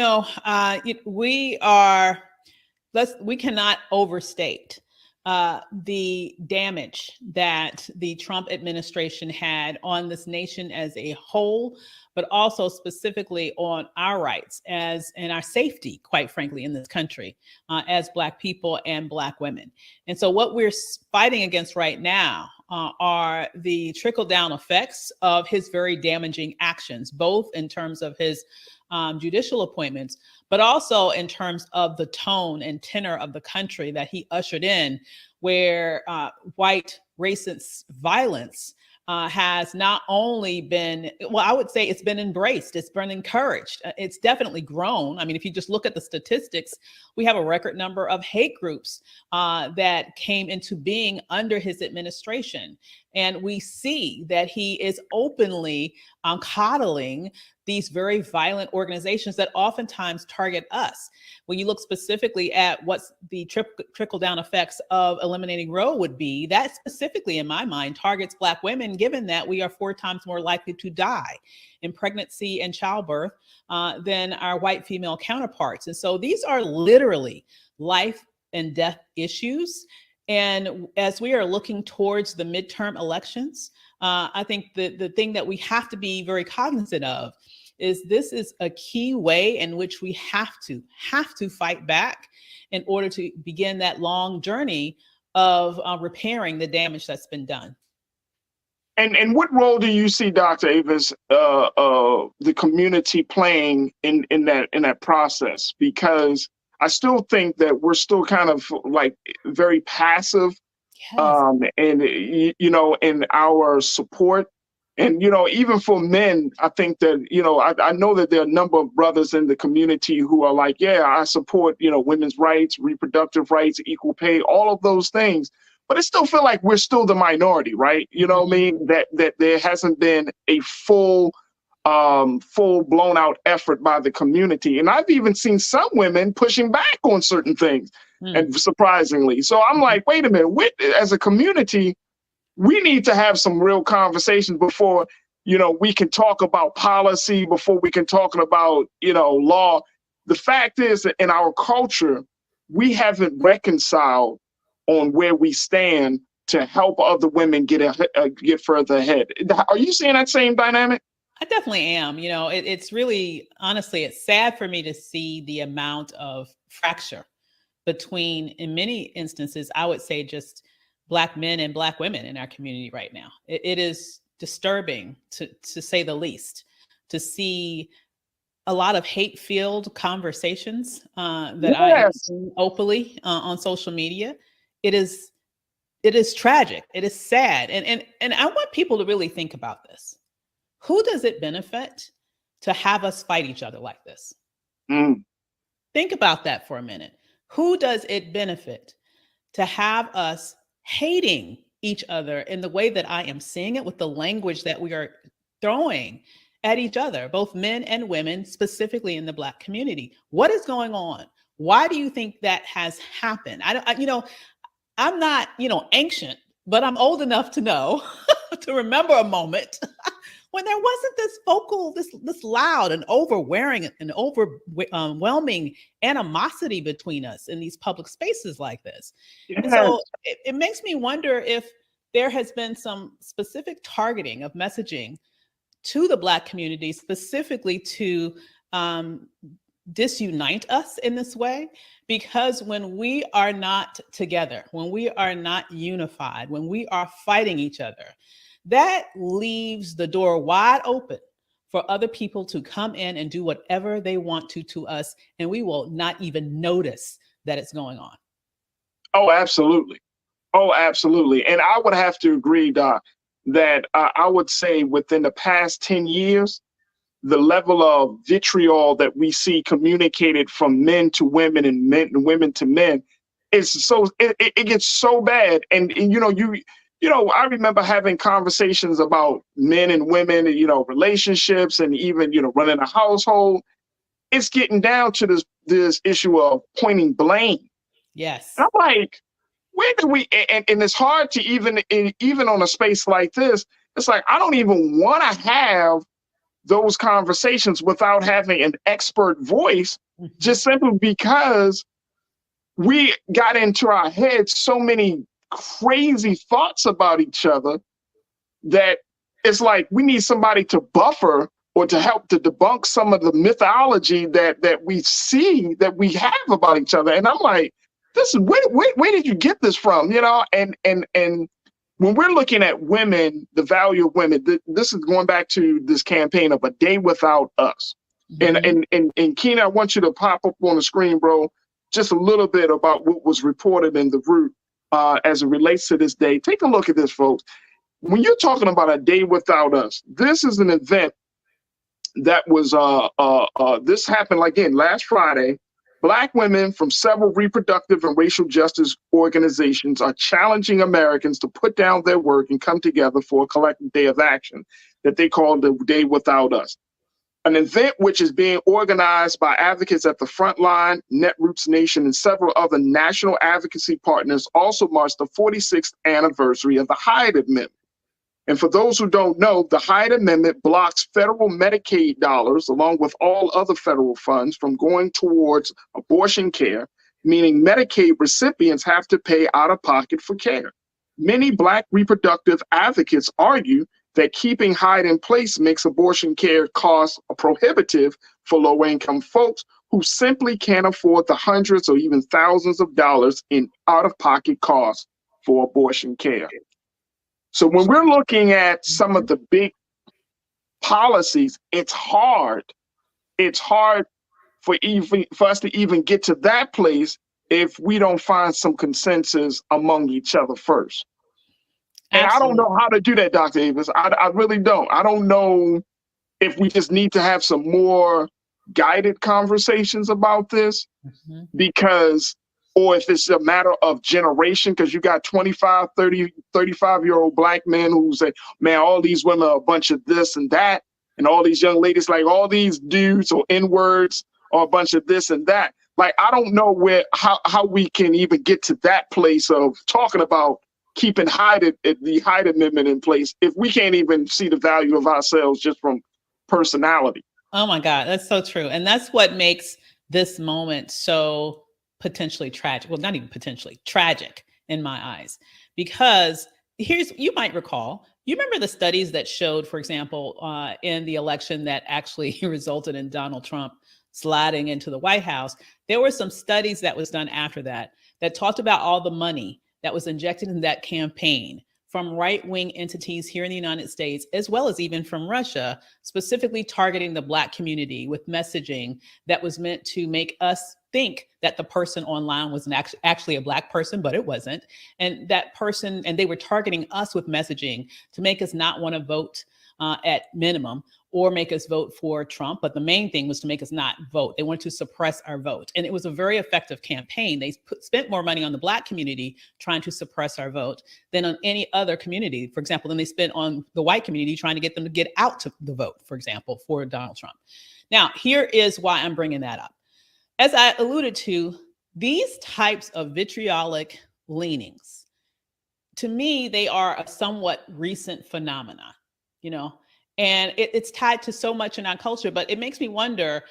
cannot overstate the damage that the Trump administration had on this nation as a whole, but also specifically on our rights and our safety, quite frankly, in this country, as Black people and Black women. And so what we're fighting against right now are the trickle-down effects of his very damaging actions, both in terms of his judicial appointments, but also in terms of the tone and tenor of the country that he ushered in, where white racist violence has not only been, well, I would say it's been embraced, it's been encouraged, it's definitely grown. I mean, if you just look at the statistics, we have a record number of hate groups that came into being under his administration. And we see that he is openly coddling these very violent organizations that oftentimes target us. When you look specifically at what's the trickle-down effects of eliminating Roe would be, that specifically, in my mind, targets Black women, given that we are 4 times more likely to die in pregnancy and childbirth than our white female counterparts. And so these are literally life and death issues. And as we are looking towards the midterm elections, I think the thing that we have to be very cognizant of is this is a key way in which we have to fight back in order to begin that long journey of repairing the damage that's been done. And what role do you see, Dr. Avis, the community playing in that process? Because I still think that we're still kind of like very passive, yes. In our support. And, even for men, I think that, I know that there are a number of brothers in the community who are like, yeah, I support, women's rights, reproductive rights, equal pay, all of those things. But I still feel like we're still the minority, right? You know what I mean? That there hasn't been a full blown out effort by the community. And I've even seen some women pushing back on certain things, and surprisingly. So I'm like, wait a minute, as a community, we need to have some real conversations before, we can talk about policy, before we can talk about, law. The fact is that in our culture, we haven't reconciled on where we stand to help other women get further ahead. Are you seeing that same dynamic? I definitely am. It's really, honestly, it's sad for me to see the amount of fracture between, in many instances, I would say just Black men and Black women in our community right now. It is disturbing, to say the least, to see a lot of hate-filled conversations that I am seeing openly on social media. It is tragic. It is sad. And I want people to really think about this. Who does it benefit to have us fight each other like this? Think about that for a minute. Who does it benefit to have us hating each other in the way that I am seeing it, with the language that we are throwing at each other, both men and women, specifically in the Black community. What is going on? Why do you think that has happened? I'm not, ancient, but I'm old enough to know, to remember a moment when there wasn't this vocal, this loud and overwhelming animosity between us in these public spaces like this. Yes. And so it makes me wonder if there has been some specific targeting of messaging to the Black community, specifically to disunite us in this way, because when we are not together, when we are not unified, when we are fighting each other, that leaves the door wide open for other people to come in and do whatever they want to us, and we will not even notice that it's going on. Oh, absolutely. Oh, absolutely. And I would have to agree, Doc, that I would say within the past 10 years, the level of vitriol that we see communicated from men to women and women to men is it gets so bad. And I remember having conversations about men and women, relationships, and even, running a household. It's getting down to this issue of pointing blame. Yes. And I'm like, where do we, and it's hard to even on a space like this, it's like, I don't even want to have those conversations without having an expert voice, just simply because we got into our heads so many crazy thoughts about each other that it's like we need somebody to buffer or to help to debunk some of the mythology that we see that we have about each other. And I'm like, this is where did you get this from? And when we're looking at women, the value of women, this is going back to this campaign of A Day Without Us. Mm-hmm. And Keena, I want you to pop up on the screen, bro, just a little bit about what was reported in the Root as it relates to this day. Take a look at this, folks. When you're talking about A Day Without Us, this is an event that was, this happened again last Friday. Black women from several reproductive and racial justice organizations are challenging Americans to put down their work and come together for a collective day of action that they call the Day Without Us. An event which is being organized by advocates at the Frontline, Netroots Nation, and several other national advocacy partners also marks the 46th anniversary of the Hyde Amendment. And for those who don't know, the Hyde Amendment blocks federal Medicaid dollars, along with all other federal funds, from going towards abortion care, meaning Medicaid recipients have to pay out of pocket for care. Many Black reproductive advocates argue that keeping Hyde in place makes abortion care costs prohibitive for low-income folks who simply can't afford the hundreds or even thousands of dollars in out-of-pocket costs for abortion care. So when we're looking at some of the big policies, it's hard. It's hard for us to even get to that place if we don't find some consensus among each other first. And absolutely. I don't know how to do that, Dr. Davis. I really don't. I don't know if we just need to have some more guided conversations about this, because, or if it's a matter of generation, because you got 25, 30, 35-year-old Black men who say, man, all these women are a bunch of this and that. And all these young ladies, like all these dudes or N-words are a bunch of this and that. Like, I don't know how we can even get to that place of talking about keeping the Hyde Amendment in place if we can't even see the value of ourselves just from personality. Oh my God, that's so true. And that's what makes this moment so potentially tragic. Well, not even potentially, tragic in my eyes. Because you might recall, you remember the studies that showed, for example, in the election that actually resulted in Donald Trump sliding into the White House, there were some studies that was done after that talked about all the money that was injected in that campaign from right-wing entities here in the United States, as well as even from Russia, specifically targeting the Black community with messaging that was meant to make us think that the person online was actually a Black person, but it wasn't. And that person, and they were targeting us with messaging to make us not want to vote at minimum, or make us vote for Trump. But the main thing was to make us not vote. They wanted to suppress our vote. And it was a very effective campaign. They spent more money on the Black community trying to suppress our vote than on any other community. For example, than they spent on the white community trying to get them to get out to the vote, for example, for Donald Trump. Now, here is why I'm bringing that up. As I alluded to, these types of vitriolic leanings, to me, they are a somewhat recent phenomena, you know, and it's tied to so much in our culture, but it makes me wonder,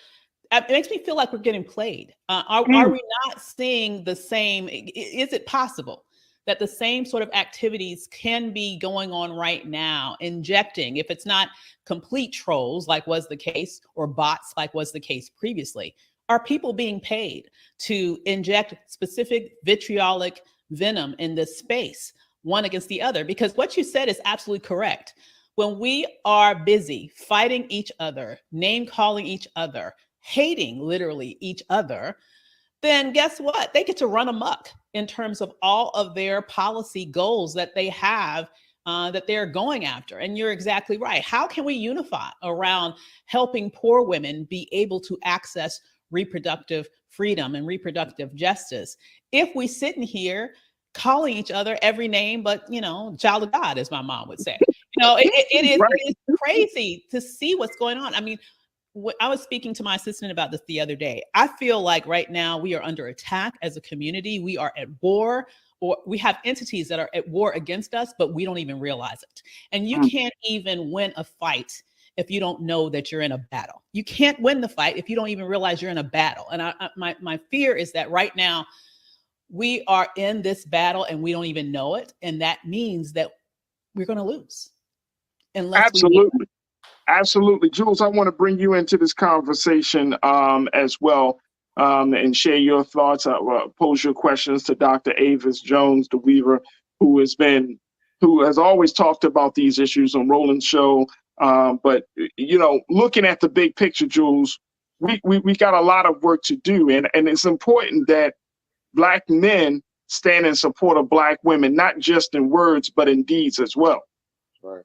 it makes me feel like we're getting played. Are we not seeing the same? Is it possible that the same sort of activities can be going on right now, injecting, if it's not complete trolls like was the case, or bots like was the case previously, are people being paid to inject specific vitriolic venom in this space, one against the other? Because what you said is absolutely correct. When we are busy fighting each other, name calling each other, hating literally each other, then guess what? They get to run amok in terms of all of their policy goals that they have, that they're going after. And you're exactly right. How can we unify around helping poor women be able to access reproductive freedom and reproductive justice if we sit in here calling each other every name but, you know, child of God, as my mom would say? You know, it is crazy to see what's going on. I mean, I was speaking to my assistant about this the other day. I feel like right now we are under attack as a community. We are at war, or we have entities that are at war against us, but we don't even realize it. And you can't even win a fight if you don't know that you're in a battle. You can't win the fight if you don't even realize you're in a battle. And my fear is that right now we are in this battle and we don't even know it. And that means that we're going to lose. Absolutely. Absolutely. Jules, I want to bring you into this conversation as well, and share your thoughts. Pose your questions to Dr. Avis Jones, the Weaver, who has always talked about these issues on Roland's show. But, you know, looking at the big picture, Jules, we got a lot of work to do. And it's important that Black men stand in support of Black women, not just in words, but in deeds as well. Right.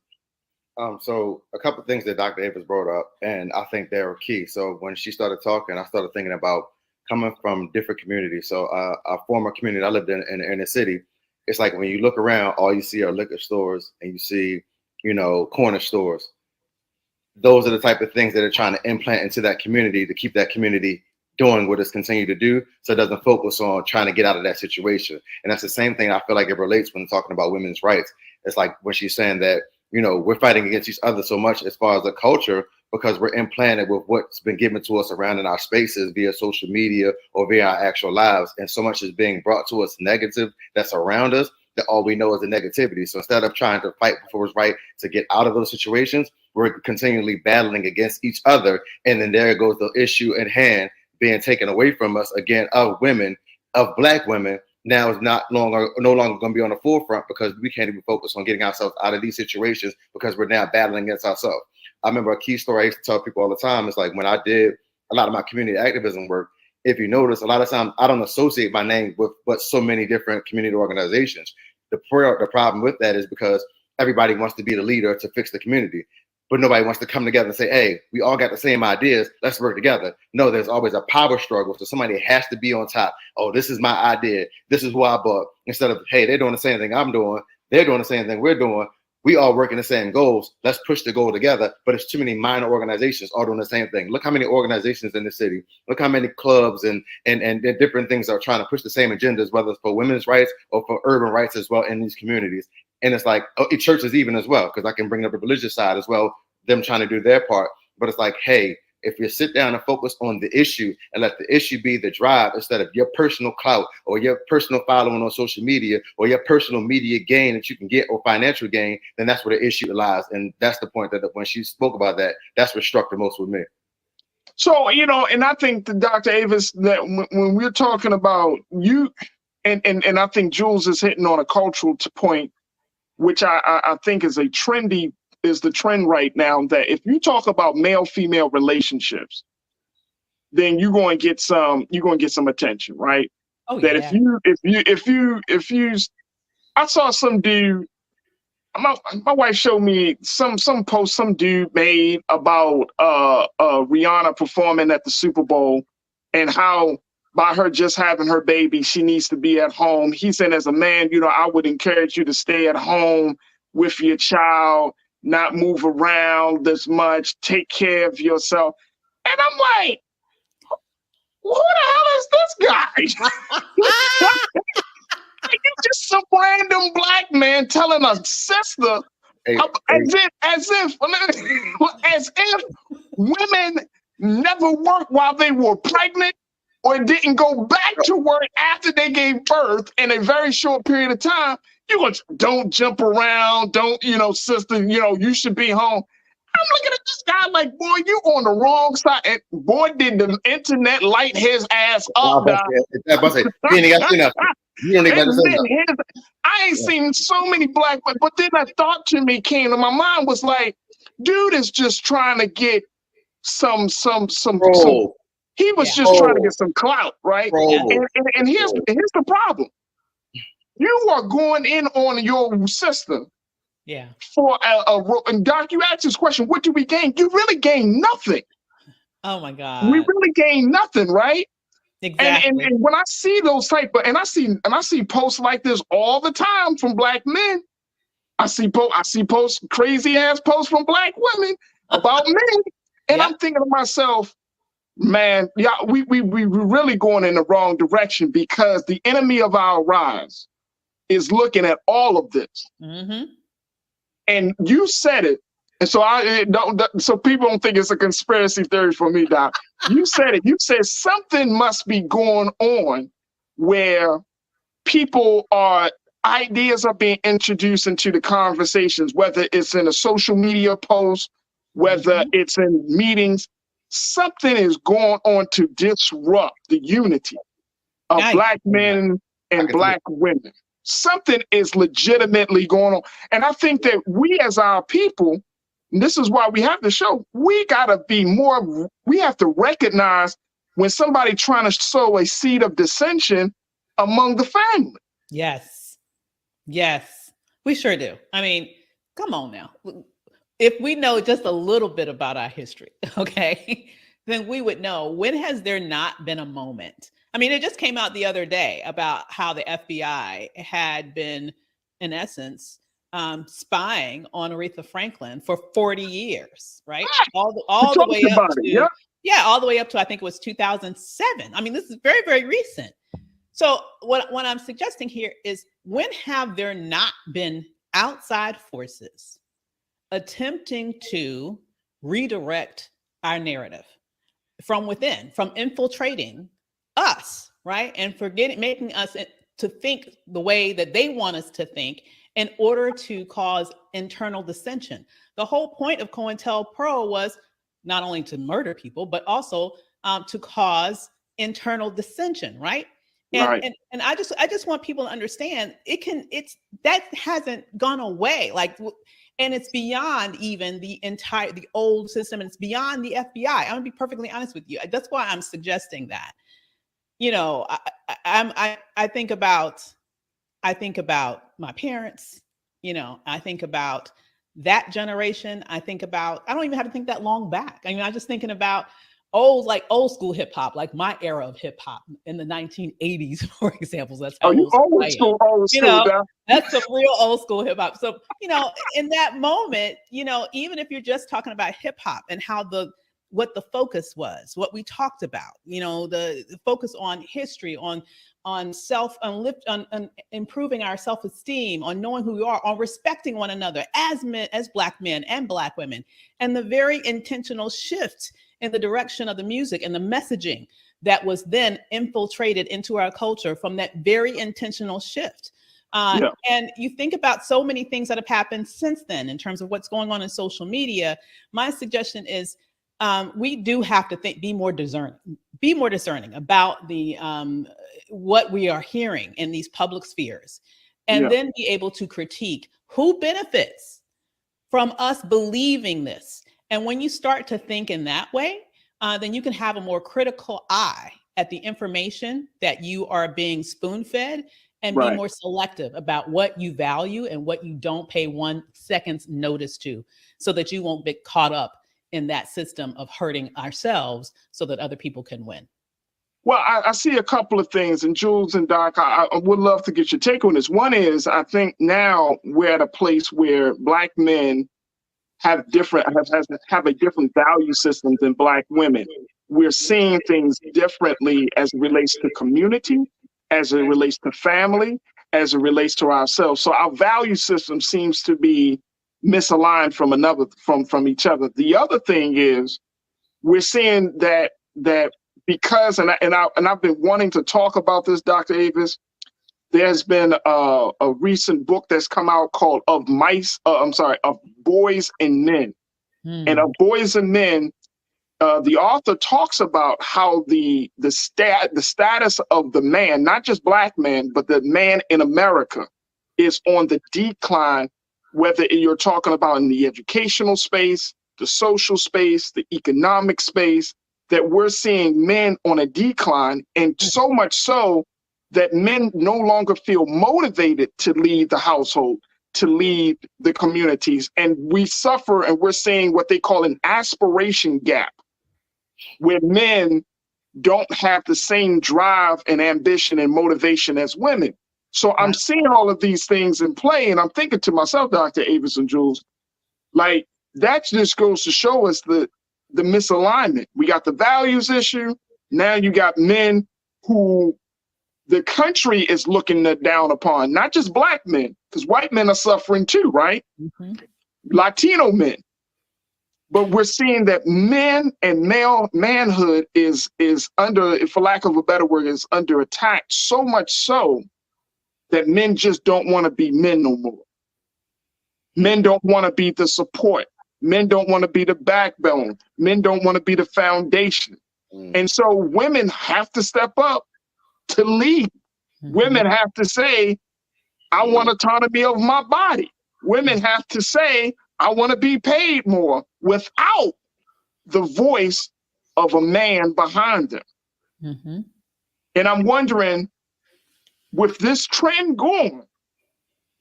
So a couple of things that Dr. Avis brought up, and I think they were key. So when she started talking, I started thinking about coming from different communities. So a former community I lived in the city, it's like when you look around, all you see are liquor stores and you see, you know, corner stores. Those are the type of things that are trying to implant into that community to keep that community doing what it's continued to do, so it doesn't focus on trying to get out of that situation. And that's the same thing I feel like it relates when talking about women's rights. It's like when she's saying that, you know, we're fighting against each other so much as far as the culture because we're implanted with what's been given to us around in our spaces via social media or via our actual lives. And so much is being brought to us negative that's around us that all we know is the negativity. So instead of trying to fight for what's right to get out of those situations, we're continually battling against each other. And then there goes the issue at hand being taken away from us again, of women, of Black women. Now is no longer going to be on the forefront because we can't even focus on getting ourselves out of these situations because we're now battling against ourselves. I remember a key story I used to tell people all the time. It's like when I did a lot of my community activism work, if you notice, a lot of times I don't associate my name with but so many different community organizations. The problem with that is because everybody wants to be the leader to fix the community, but nobody wants to come together and say, hey, we all got the same ideas, let's work together. No, there's always a power struggle. So somebody has to be on top. Oh, this is my idea. This is what I bought. Instead of, hey, they're doing the same thing I'm doing. They're doing the same thing we're doing. We all working the same goals. Let's push the goal together. But it's too many minor organizations all doing the same thing. Look how many organizations in the city. Look how many clubs and different things are trying to push the same agendas, whether it's for women's rights or for urban rights as well in these communities. And it's like, churches even as well, because I can bring up the religious side as well, them trying to do their part. But it's like, hey, if you sit down and focus on the issue and let the issue be the drive instead of your personal clout or your personal following on social media or your personal media gain that you can get or financial gain, then that's where the issue lies. And that's the point that when she spoke about that, that's what struck the most with me. So, you know, and I think that Dr. Avis, that when we're talking about you, and I think Jules is hitting on a cultural point, which I think is the trend right now, that if you talk about male-female relationships, then you're going to get some attention, right? Oh, that yeah. if you I saw some dude my wife showed me some post some dude made about Rihanna performing at the Super Bowl and how by her just having her baby, she needs to be at home. He said, as a man, I would encourage you to stay at home with your child, not move around as much, take care of yourself. And I'm like, who the hell is this guy? You just some random black man telling a sister as if women never worked while they were pregnant or didn't go back to work after they gave birth in a very short period of time. Don't jump around, don't, sister, you should be home. I'm looking at this guy like, boy, you on the wrong side. And boy, did the internet light his ass up. I ain't seen so many black, but then a thought to me came to my mind was like, dude is just trying to get some he was just trying to get some clout, right? And here's the problem. You are going in on your sister. Yeah. And Doc, you asked this question, what do we gain? You really gain nothing. Oh my God. We really gain nothing, right? Exactly. And when I see those and I see posts like this all the time from black men. I see posts, crazy ass posts from black women about men. And I'm thinking to myself, man, we really going in the wrong direction because the enemy of our rise is looking at all of this. Mm-hmm. And you said it. And so so people don't think it's a conspiracy theory for me, Doc. You said it. You said something must be going on where ideas are being introduced into the conversations, whether it's in a social media post, whether it's in meetings. Something is going on to disrupt the unity of black men and black women. Something is legitimately going on. And I think that we as our people, and this is why we have the show, we have to recognize when somebody trying to sow a seed of dissension among the family. Yes. Yes, we sure do. I mean, come on now. If we know just a little bit about our history, okay, then we would know, when has there not been a moment? I mean, it just came out the other day about how the FBI had been, in essence, spying on Aretha Franklin for 40 years, right? All the way up to, all the way up to, I think it was 2007. I mean, this is very, very recent. So what I'm suggesting here is, when have there not been outside forces attempting to redirect our narrative from within, from infiltrating us, right? And making us to think the way that they want us to think in order to cause internal dissension. The whole point of COINTELPRO was not only to murder people, but also to cause internal dissension, right? And I just want people to understand that hasn't gone away. And it's beyond even the old system, and it's beyond the FBI. I'm gonna be perfectly honest with you. That's why I'm suggesting that. I think about my parents. I think about that generation. I don't even have to think that long back. I mean, I'm just thinking about old school hip hop, like my era of hip hop in the 1980s, for example. That's how old school. That's a real old school hip hop. So, in that moment, even if you're just talking about hip hop and how what the focus was, what we talked about, the focus on history, on improving our self-esteem, on knowing who we are, on respecting one another as men, as black men and black women, and the very intentional shift in the direction of the music and the messaging that was then infiltrated into our culture from that very intentional shift. And you think about so many things that have happened since then in terms of what's going on in social media. My suggestion is we do have to be more discerning about the what we are hearing in these public spheres, and then be able to critique who benefits from us believing this. And when you start to think in that way, then you can have a more critical eye at the information that you are being spoon-fed, and be more selective about what you value and what you don't pay 1 second's notice to, so that you won't get caught up in that system of hurting ourselves so that other people can win. Well, I see a couple of things, and Jules and Doc, I would love to get your take on this. One is, I think now we're at a place where Black men have a different value system than Black women. We're seeing things differently as it relates to community, as it relates to family, as it relates to ourselves. So our value system seems to be misaligned from each other. The other thing is, we're seeing that because, and I've been wanting to talk about this, Dr. Avis. There's been a recent book that's come out called Of Boys and Men. And Of Boys and Men, the author talks about how the status of the man, not just Black man, but the man in America, is on the decline, whether you're talking about in the educational space, the social space, the economic space, that we're seeing men on a decline, and so much so that men no longer feel motivated to lead the household, to lead the communities. And we suffer, and we're seeing what they call an aspiration gap, where men don't have the same drive and ambition and motivation as women. So I'm seeing all of these things in play, and I'm thinking to myself, Dr. Avis and Jules, like, that just goes to show us the misalignment. We got the values issue. Now you got men who the country is looking down upon, not just Black men, because white men are suffering too, right? Latino men. But we're seeing that men and manhood is under, for lack of a better word, is under attack, so much so that men just don't want to be men no more. Men don't want to be the support. Men don't want to be the backbone. Men don't want to be the foundation. And so women have to step up to lead. Women have to say, I want autonomy of my body. Women have to say, I want to be paid more, without the voice of a man behind them. And I'm wondering, with this trend going,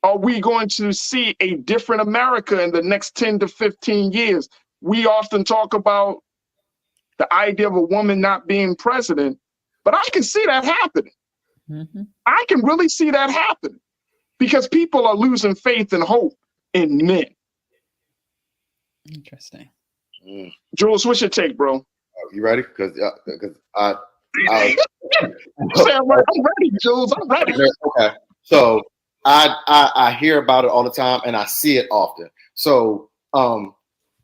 are we going to see a different America in the next 10 to 15 years? We often talk about the idea of a woman not being president, but I can see that happening. I can really see that happening, because people are losing faith and hope in men. Interesting. Jules, what's your take, bro? You ready? Because I'm ready, Jules. I'm ready. Okay. So I hear about it all the time, and I see it often. So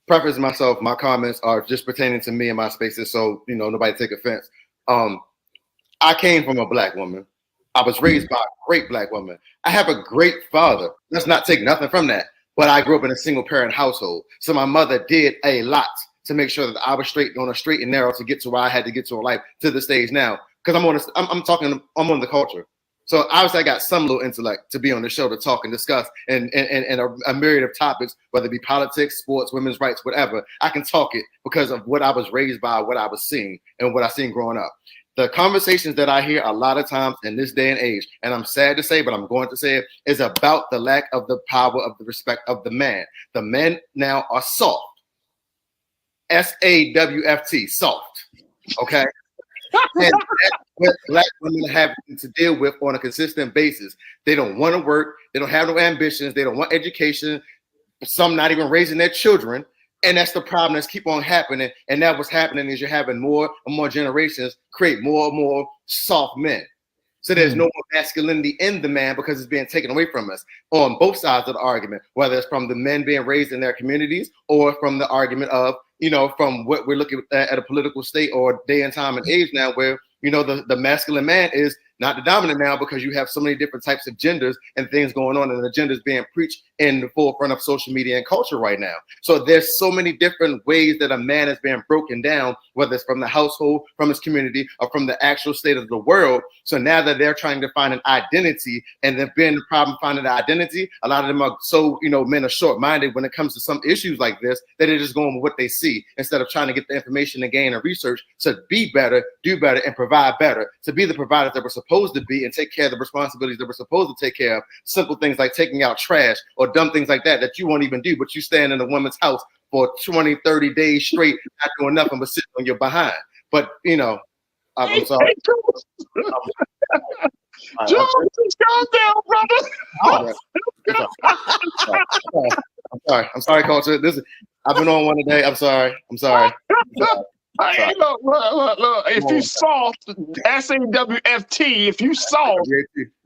preface myself, my comments are just pertaining to me and my spaces, so nobody take offense. I came from a Black woman. I was raised by a great Black woman. I have a great father. Let's not take nothing from that. But I grew up in a single parent household. So my mother did a lot to make sure that I was on a straight and narrow to get to where I had to get to in life, to the stage now. Because I'm on the culture. So obviously I got some little intellect to be on the show to talk and discuss and a myriad of topics, whether it be politics, sports, women's rights, whatever. I can talk it because of what I was raised by, what I was seeing, and what I seen growing up. The conversations that I hear a lot of times in this day and age, and I'm sad to say, but I'm going to say it, is about the lack of the power of the respect of the man. The men now are soft. SAWFT, soft. Okay? And that's what Black women have to deal with on a consistent basis. They don't want to work. They don't have no ambitions. They don't want education. Some not even raising their children. And that's the problem that's keep on happening. And that what's happening is you're having more and more generations create more and more soft men. So there's no more masculinity in the man because it's being taken away from us on both sides of the argument, whether it's from the men being raised in their communities or from the argument of, from what we're looking at a political state or day and time and age now where, the masculine man is not the dominant now because you have so many different types of genders and things going on and agendas being preached in the forefront of social media and culture right now. So there's so many different ways that a man is being broken down, whether it's from the household, from his community, or from the actual state of the world. So now that they're trying to find an identity and they've been the problem finding the identity, a lot of them are so, men are short-minded when it comes to some issues like this, that they're just going with what they see instead of trying to get the information and gain and research to be better, do better, and provide better, to be the providers that we're supposed supposed to be and take care of the responsibilities that we're supposed to take care of. Simple things like taking out trash or dumb things like that you won't even do, but you stand in a woman's house for 20, 30 days straight, not doing nothing but sitting on your behind. But, you know, I'm sorry. Jules, calm down, brother. I'm sorry, Culture. I've been on one today. I'm sorry. Hey, look. If you soft, SAWFT, if you soft,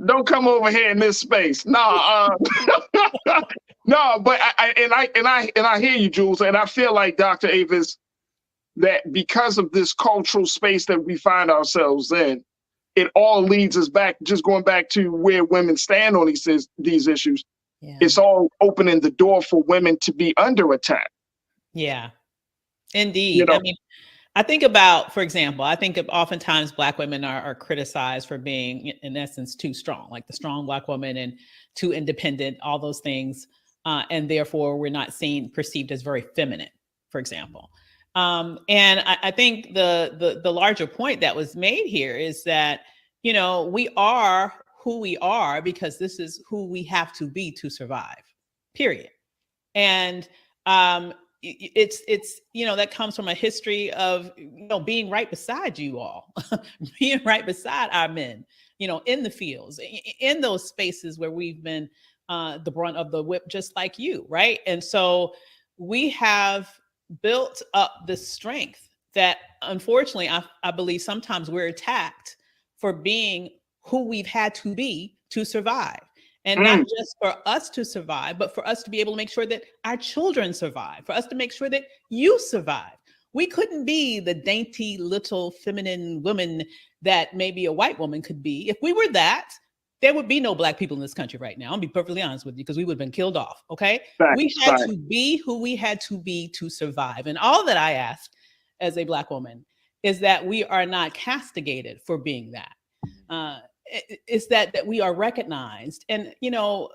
don't come over here in this space. No, but I hear you, Jules, and I feel like Dr. Avis, that because of this cultural space that we find ourselves in, it all leads us back, just going back to where women stand on these issues. Yeah. It's all opening the door for women to be under attack. Yeah, indeed. I mean, I think about, for example, oftentimes Black women are criticized for being, in essence, too strong, like the strong Black woman, and too independent, all those things. And therefore, we're not perceived as very feminine, for example. And I think the larger point that was made here is that, you know, we are who we are because this is who we have to be to survive, period. And it's you know, that comes from a history of, you know, being right beside you all, being right beside our men, you know, in the fields, in those spaces where we've been the brunt of the whip, just like you, right? And so we have built up this strength that, unfortunately, I believe sometimes we're attacked for being who we've had to be to survive. And not just for us to survive, but for us to be able to make sure that our children survive, for us to make sure that you survive. We couldn't be the dainty little feminine woman that maybe a white woman could be. If we were that, there would be no Black people in this country right now. I'll be perfectly honest with you, because we would have been killed off, okay? We had to be who we had to be to survive. And all that I ask as a Black woman is that we are not castigated for being that. Is that we are recognized, and, you know,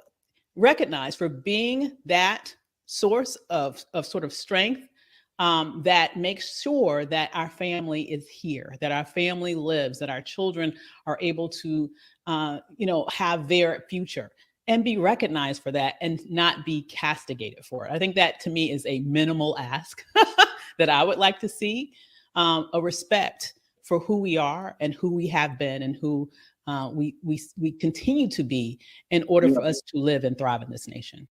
recognized for being that source of sort of strength that makes sure that our family is here, that our family lives, that our children are able to, you know, have their future, and be recognized for that and not be castigated for it. I think that, to me, is a minimal ask that I would like to see, a respect for who we are and who we have been and who we continue to be in order for us to live and thrive in this nation.